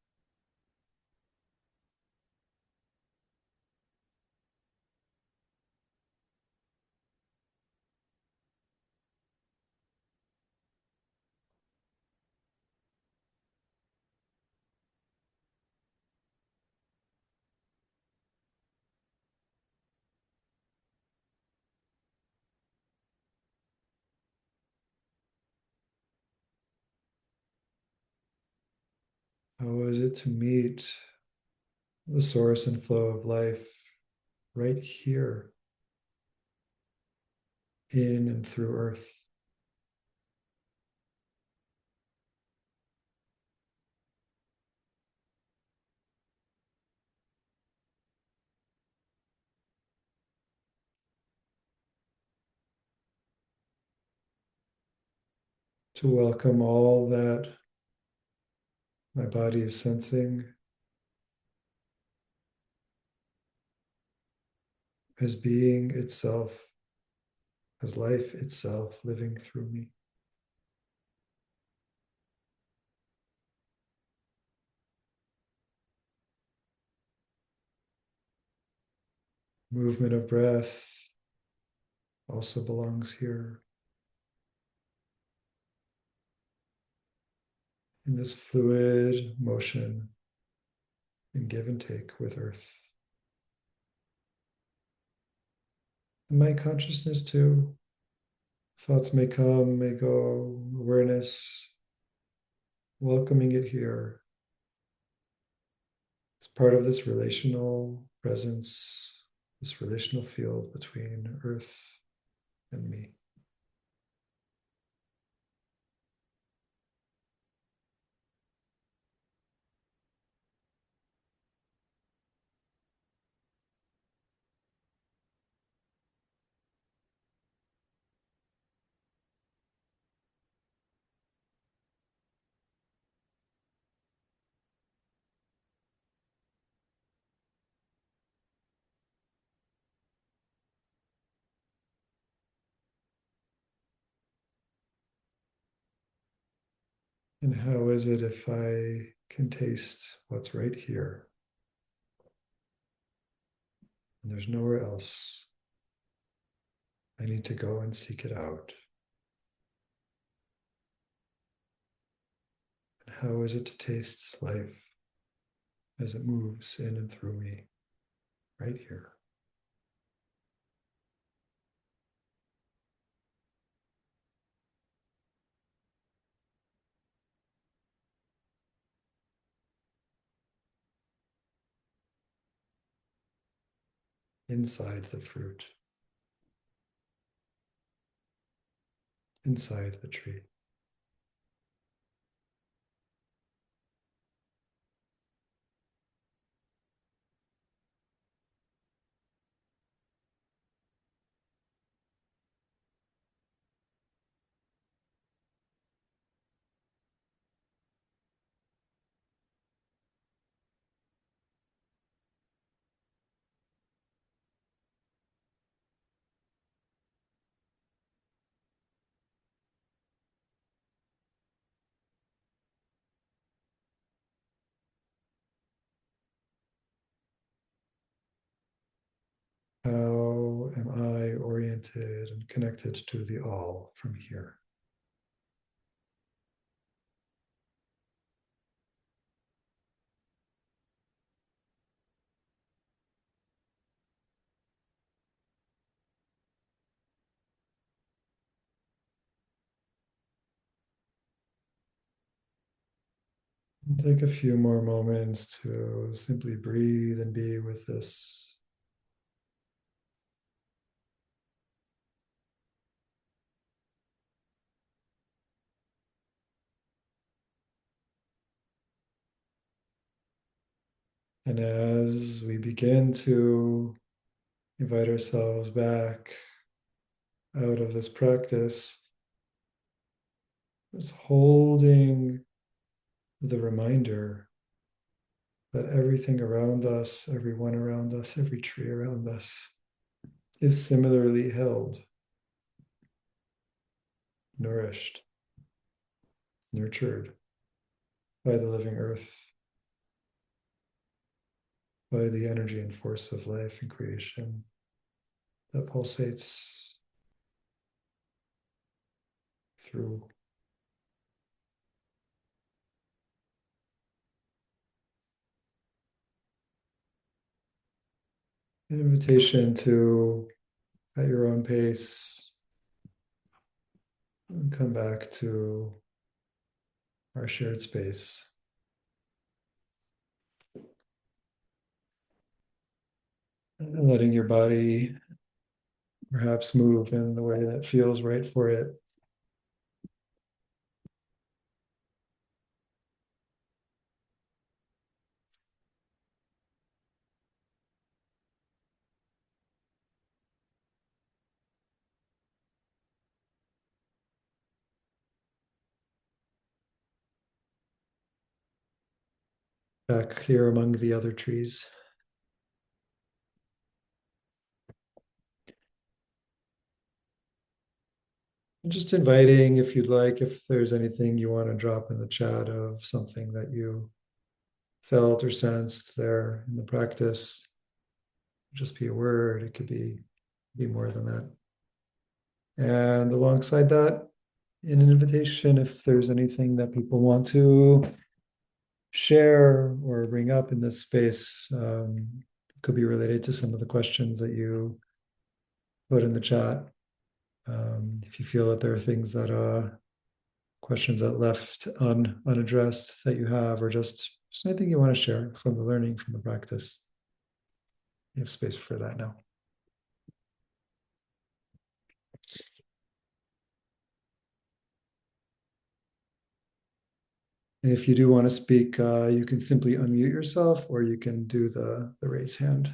Speaker 1: How is it to meet the source and flow of life right here in and through earth? To welcome all that my body is sensing as being itself, as life itself living through me. Movement of breath also belongs here in this fluid motion and give and take with earth. And my consciousness too. Thoughts may come, may go, awareness, welcoming it here. It's part of this relational presence, this relational field between earth and me. And how is it if I can taste what's right here and there's nowhere else? I need to go and seek it out. And how is it to taste life as it moves in and through me right here? Inside the fruit, inside the tree. How am I oriented and connected to the all from here? And take a few more moments to simply breathe and be with this. And as we begin to invite ourselves back out of this practice, just holding the reminder that everything around us, everyone around us, every tree around us is similarly held, nourished, nurtured by the living earth, by the energy and force of life and creation that pulsates through. An invitation to, at your own pace, come back to our shared space. And letting your body perhaps move in the way that feels right for it. Back here among the other trees. Just inviting, if you'd like, if there's anything you want to drop in the chat of something that you felt or sensed there in the practice. just be a word. It could be more than that. And alongside that, in an invitation, if there's anything that people want to share or bring up in this space, could be related to some of the questions that you put in the chat. If you feel that there are things that questions that left unaddressed that you have, or just anything you want to share from the learning, from the practice, you have space for that now. And if you do want to speak, you can simply unmute yourself, or you can do the raise hand.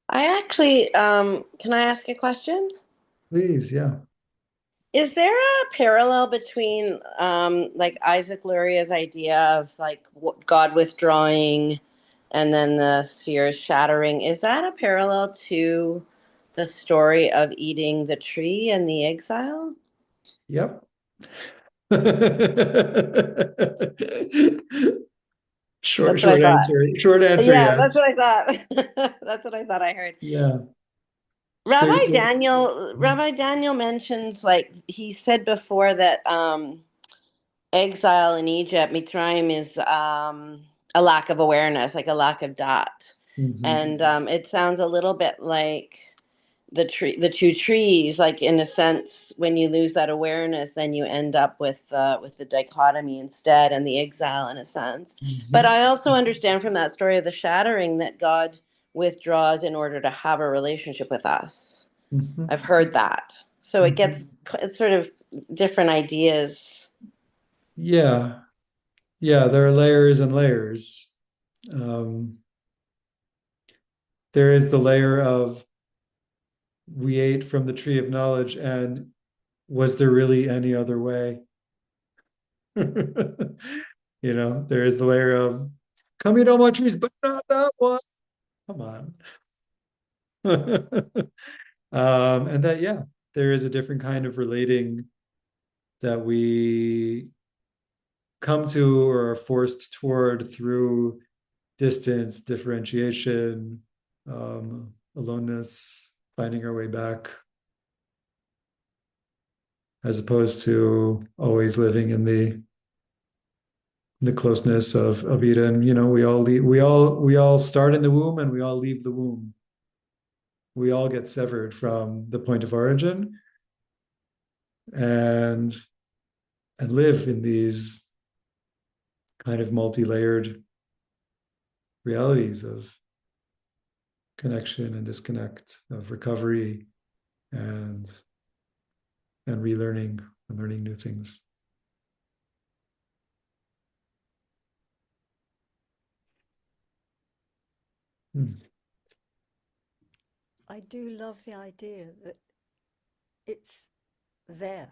Speaker 2: I actually, can I ask a question?
Speaker 1: Please, yeah.
Speaker 2: Is there a parallel between like Isaac Luria's idea of like God withdrawing and then the spheres shattering? Is that a parallel to the story of eating the tree and the exile?
Speaker 1: Yep. Short,
Speaker 2: That's what I
Speaker 1: short
Speaker 2: thought.
Speaker 1: answer. Short answer,
Speaker 2: Yeah, that's
Speaker 1: yes.
Speaker 2: what I thought. That's what I thought I heard.
Speaker 1: Yeah. There's
Speaker 2: Rabbi Daniel mentions like he said before that exile in Egypt, Mitzrayim, is a lack of awareness, like a lack of dot.
Speaker 1: Mhm.
Speaker 2: And it sounds a little bit like the two trees. Like in a sense, when you lose that awareness, then you end up with the dichotomy instead, and the exile in a sense. But
Speaker 1: Mhm.
Speaker 2: I also understand from that story of the shattering that God withdraws in order to have a relationship with us. I've
Speaker 1: Mhm.
Speaker 2: heard that. So it gets
Speaker 1: Mhm.
Speaker 2: it's sort of different ideas.
Speaker 1: Yeah. Yeah, there are layers and layers. Um, there is the layer of we ate from the tree of knowledge, and was there really any other way? There is the layer of come eat all my trees, but not that one. Come on. And that, yeah, there is a different kind of relating that we come to or are forced toward through distance, differentiation, aloneness, finding our way back, as opposed to always living in the closeness of Eden. We all start in the womb and we all leave the womb. We all get severed from the point of origin and live in these kind of multi-layered realities of connection and disconnect, of recovery and relearning and learning new things. Hmm.
Speaker 3: I do love the idea that it's there.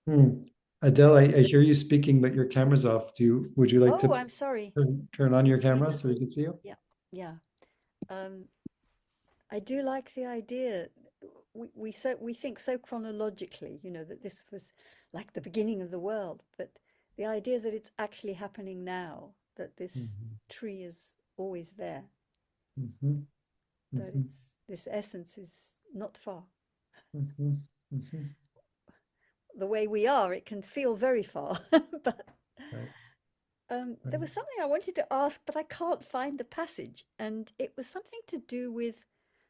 Speaker 1: Hmm. Adele, I hear you speaking, but your camera's off. Would you like
Speaker 3: Oh,
Speaker 1: to
Speaker 3: I'm sorry.
Speaker 1: turn on your
Speaker 3: Hang
Speaker 1: camera
Speaker 3: on.
Speaker 1: so we can see you?
Speaker 3: Yeah, yeah. Um, I do like the idea. We think so chronologically, that this was like the beginning of the world, but the idea that it's actually happening now, that this
Speaker 1: Mhm.
Speaker 3: tree is always there,
Speaker 1: Mhm.
Speaker 3: that
Speaker 1: Mhm.
Speaker 3: it's this essence is not far.
Speaker 1: Mhm. Mhm.
Speaker 3: The way we are, it can feel very far, but
Speaker 1: Right,
Speaker 3: there
Speaker 1: right.
Speaker 3: was something I wanted to ask, but I can't find the passage. And it was something to do with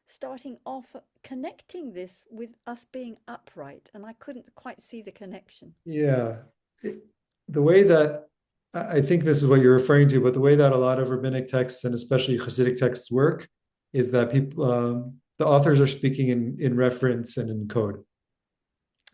Speaker 3: starting off connecting this with us being upright. And I couldn't quite see the connection.
Speaker 1: Yeah. It- the way that I think this is what you're referring to, but the way that a lot of rabbinic texts and especially Hasidic texts work is that the authors are speaking in reference and in code.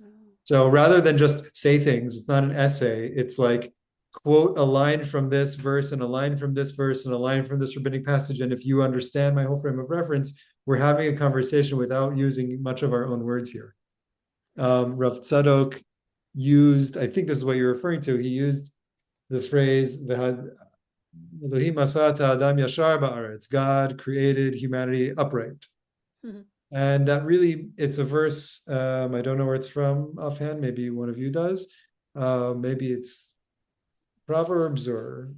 Speaker 3: Oh,
Speaker 1: So rather than just say things, it's not an essay. It's like quote a line from this verse and a line from this verse and a line from this rabbinic passage. And if you understand my whole frame of reference, we're having a conversation without using much of our own words here. Rav Tzadok used, I think this is what you're referring to. He used the phrase Elohim asata Adam yashar ba'aretz. God created humanity upright.
Speaker 3: Mhm.
Speaker 1: And that really, it's a verse. I don't know where it's from offhand. Maybe one of you does. Maybe it's Proverbs or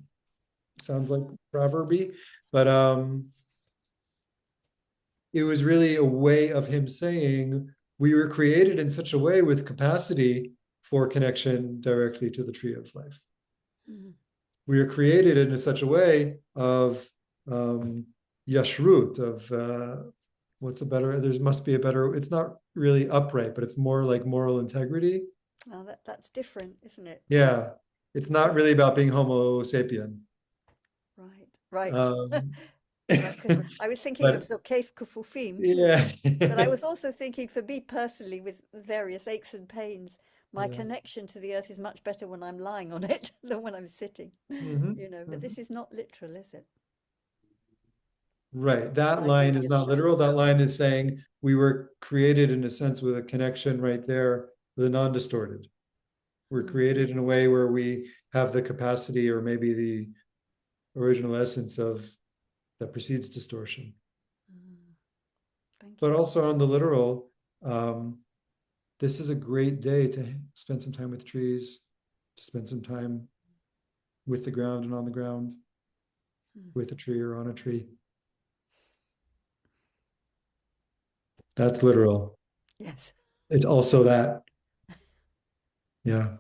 Speaker 1: sounds like proverby, but it was really a way of him saying we were created in such a way with capacity for connection directly to the tree of life.
Speaker 3: Mhm.
Speaker 1: We are created in such a way of yashrut, of what's a better, there must be a better, it's not really upright, but it's more like moral integrity.
Speaker 3: Oh, that's different, isn't it?
Speaker 1: Yeah. It's not really about being Homo sapien.
Speaker 3: Right, right.
Speaker 1: Um,
Speaker 3: Right. I was thinking of
Speaker 1: but
Speaker 3: Zokef Kufufim,
Speaker 1: yeah.
Speaker 3: but I was also thinking for me personally, with various aches and pains, my
Speaker 1: Yeah.
Speaker 3: connection to the earth is much better when I'm lying on it than when I'm sitting,
Speaker 1: Mhm,
Speaker 3: you know, but
Speaker 1: mhm.
Speaker 3: this is not literal, is it?
Speaker 1: Right. That line is not
Speaker 3: Ideation.
Speaker 1: literal. That line is saying we were created in a sense with a connection right there, the non-distorted. We're
Speaker 3: Mm,
Speaker 1: created in a way where we have the capacity or maybe the original essence of that precedes distortion.
Speaker 3: mm. Thank
Speaker 1: But
Speaker 3: you.
Speaker 1: also on the literal, um, this is a great day to spend some time with trees, to spend some time with the ground and on the ground,
Speaker 3: Mm.
Speaker 1: with a tree or on a tree. That's literal.
Speaker 3: Yes.
Speaker 1: It's also that. Yeah.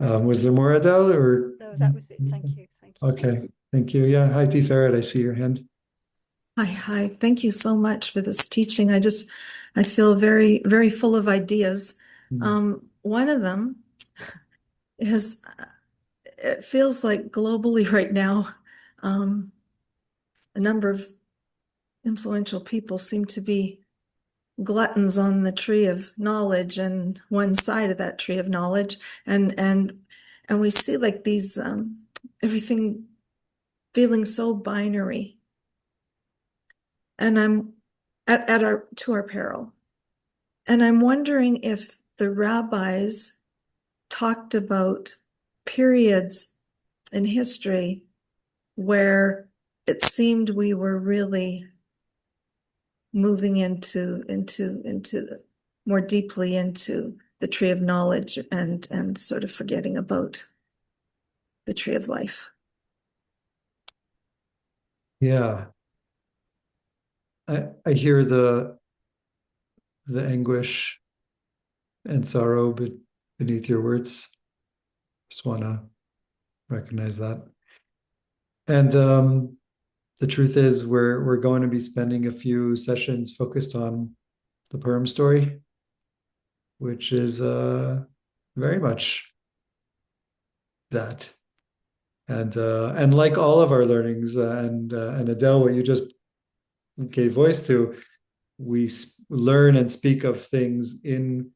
Speaker 1: Was there more, Adele, or?
Speaker 3: No, that was it. Thank you. Thank you.
Speaker 1: Okay, thank you. Yeah, hi, T. Ferret, I see your hand.
Speaker 4: Hi, hi. Thank you so much for this teaching. I feel very, very full of ideas.
Speaker 1: Mm.
Speaker 4: One of them is, it feels like globally right now, um, a number of influential people seem to be gluttons on the tree of knowledge and one side of that tree of knowledge. And we see like these, everything feeling so binary. And I'm at our, to our peril. And I'm wondering if the rabbis talked about periods in history where it seemed we were really moving into more deeply into the tree of knowledge and sort of forgetting about the tree of life.
Speaker 1: Yeah, I hear the anguish and sorrow beneath your words. Just want to recognize that. And the truth is, we're going to be spending a few sessions focused on the Purim story, which is very much that. And like all of our learnings, and Adele, what you just gave voice to, we learn and speak of things in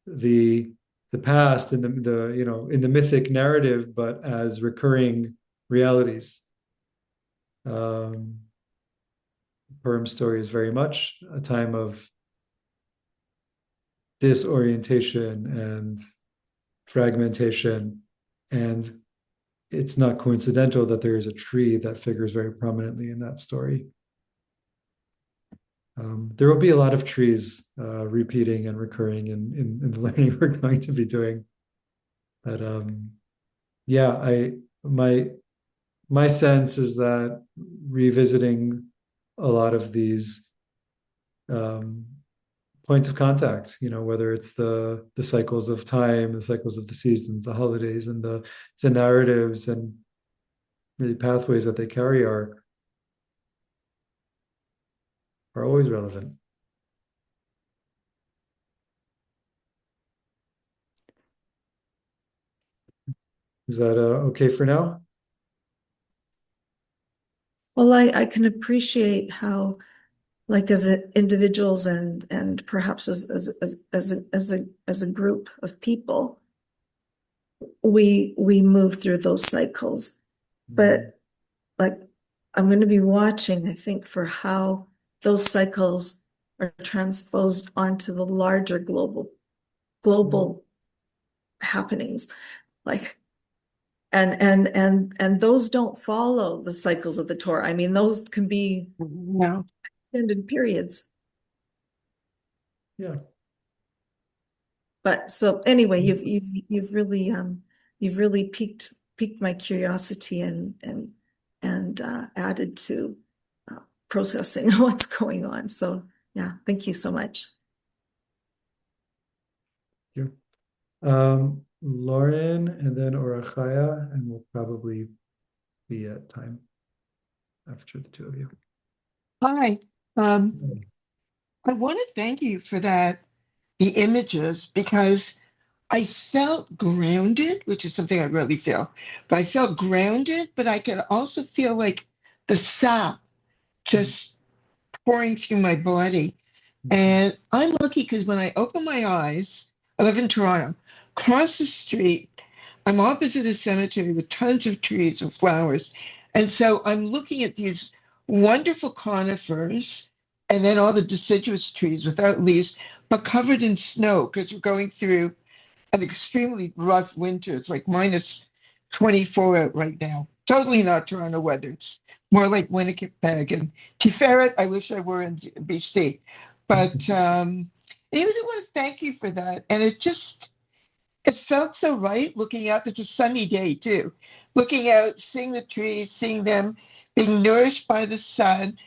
Speaker 1: the the past, in the in the mythic narrative, but as recurring realities. Um, Purim story is very much a time of disorientation and fragmentation, and it's not coincidental that there is a tree that figures very prominently in that story. There will be a lot of trees repeating and recurring in the learning we're going to be doing. But yeah, my sense is that revisiting a lot of these um, points of contact, whether it's the cycles of time, the cycles of the seasons, the holidays, and the narratives and really pathways that they carry are always relevant. Is that okay for now?
Speaker 4: Well, I can appreciate how, like as individuals and perhaps as a group of people, we move through those cycles. But like I'm going to be watching, I think, for how those cycles are transposed onto the larger global happenings. Like and those don't follow the cycles of the Torah. I mean, those can be
Speaker 5: No.
Speaker 4: extended periods.
Speaker 1: Yeah.
Speaker 4: But so anyway, you've really piqued my curiosity and added to processing what's going on. So yeah, thank you so much.
Speaker 1: You. Lauren and then Orachaya, and we'll probably be at time after the two of you.
Speaker 5: Hi. I want to thank you for the images, because I felt grounded, which is something I really feel, but I felt grounded, but I could also feel like the sap just pouring through my body. And I'm lucky because when I open my eyes, I live in Toronto, across the street, I'm opposite a cemetery with tons of trees and flowers. And so I'm looking at these wonderful conifers and then all the deciduous trees without leaves, but covered in snow because we're going through an extremely rough winter. It's like minus 24 out right now. Totally not Toronto weather. It's more like Winnipeg and Tiferet. I wish I were in BC. But anyways, I want to thank you for that. And it felt so right looking out. It's a sunny day too. Looking out, seeing the trees, seeing them being nourished by the sun,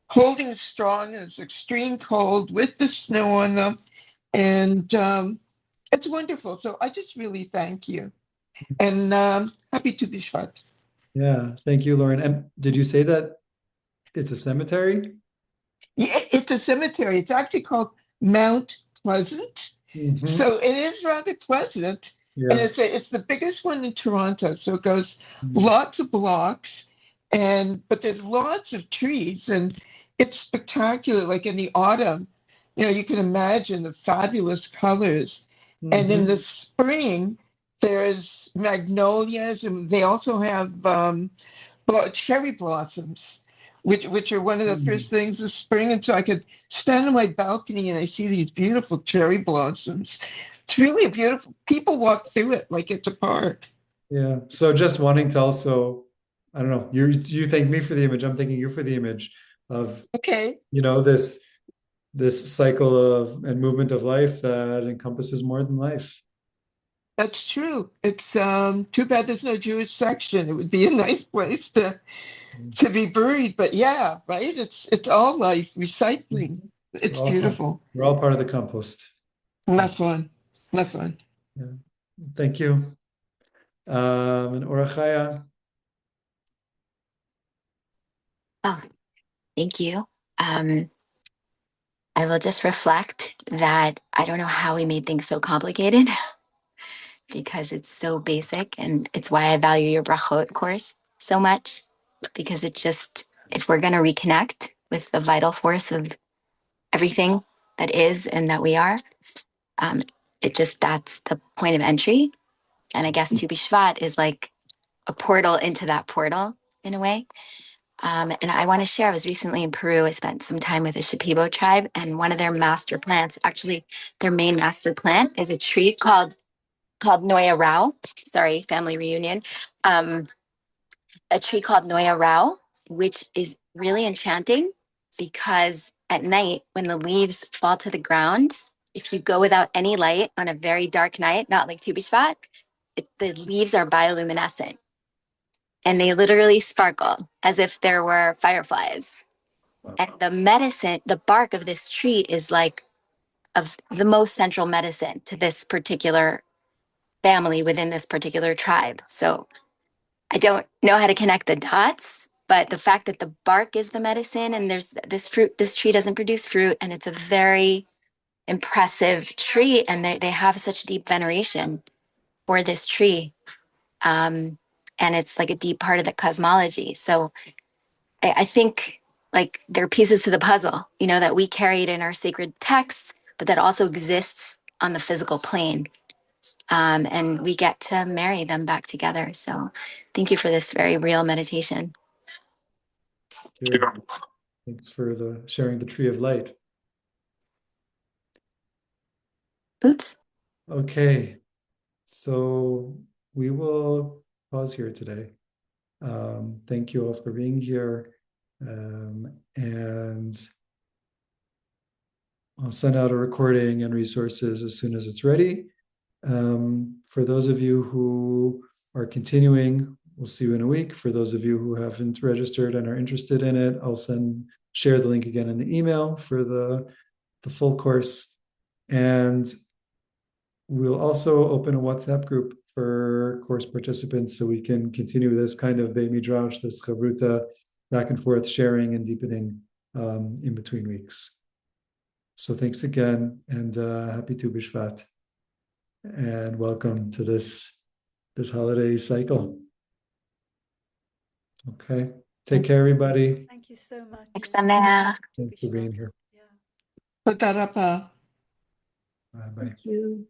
Speaker 5: holding strong in this extreme cold with the snow on them. And it's wonderful. So I just really thank you. And happy to be Shvat.
Speaker 1: Yeah, thank you, Lauren. And did you say that it's a cemetery?
Speaker 5: Yeah, it's a cemetery. It's actually called Mount Pleasant.
Speaker 1: Mhm.
Speaker 5: So it is rather pleasant. And
Speaker 1: Yeah.
Speaker 5: it's the biggest one in Toronto. So it goes
Speaker 1: Mm.
Speaker 5: lots of blocks, but there's lots of trees, and it's spectacular. Like in the autumn, you can imagine the fabulous colors. And in the
Speaker 1: Mhm.
Speaker 5: spring, there's magnolias, and they also have cherry blossoms, which are one of the
Speaker 1: Mm.
Speaker 5: first things of spring. And so I could stand on my balcony and I see these beautiful cherry blossoms. It's really a beautiful. People walk through it like it's a park.
Speaker 1: Yeah. So just wanting to also, I don't know, you thank me for the image. I'm thanking you for the image of,
Speaker 5: Okay,
Speaker 1: this cycle of and movement of life that encompasses more than life.
Speaker 5: that's true. It's too bad there's no Jewish section. It would be a nice place to be buried. But yeah, right. It's all life recycling.
Speaker 1: We're
Speaker 5: It's
Speaker 1: all
Speaker 5: beautiful.
Speaker 1: we're all part of the compost.
Speaker 5: Not fun. Not fun.
Speaker 1: Yeah. Thank you. And Orachaya.
Speaker 6: Oh, thank you. Um, I will just reflect that I don't know how we made things so complicated because it's so basic, and it's why I value your brachot course so much, because it just, if we're going to reconnect with the vital force of everything that is and that we are, um, that's the point of entry. And I guess Tu B'Shvat is like a portal into that portal in a way. And I want to share, I was recently in Peru. I spent some time with the Shipibo tribe, and one of their master plants, actually, their main master plant is a tree called Noya Rao. Sorry, family reunion. Um, a tree called Noya Rao, which is really enchanting because at night, when the leaves fall to the ground, if you go without any light on a very dark night, not like Tu B'Shvat, the leaves are bioluminescent and they literally sparkle as if there were fireflies.
Speaker 1: Wow.
Speaker 6: And the medicine, the bark of this tree is like of the most central medicine to this particular family within this particular tribe. So I don't know how to connect the dots, but the fact that the bark is the medicine and there's this fruit, this tree doesn't produce fruit, and it's a very impressive tree, and they have such deep veneration for this tree. Um, and it's like a deep part of the cosmology. So I think like there are pieces to the puzzle, that we carried in our sacred texts, but that also exists on the physical plane. And we get to marry them back together. So thank you for this very real meditation.
Speaker 1: Good. Thanks for the sharing the tree of light.
Speaker 6: Oops.
Speaker 1: Okay. So we will pause here today. Thank you all for being here. And I'll send out a recording and resources as soon as it's ready. For those of you who are continuing, we'll see you in a week. For those of you who haven't registered and are interested in it, I'll share the link again in the email for the full course. And we'll also open a WhatsApp group for course participants so we can continue this kind of Beit Midrash, this chavruta, back and forth sharing and deepening in between weeks. So thanks again, and happy Tu B'Shvat, and welcome to this holiday cycle. Okay, take care, everybody.
Speaker 3: Thank you so much.
Speaker 6: Thanks,
Speaker 3: and
Speaker 6: Samaya.
Speaker 1: Thanks for being here.
Speaker 3: yeah.
Speaker 5: Put that up.
Speaker 1: Bye bye.
Speaker 4: Thank you.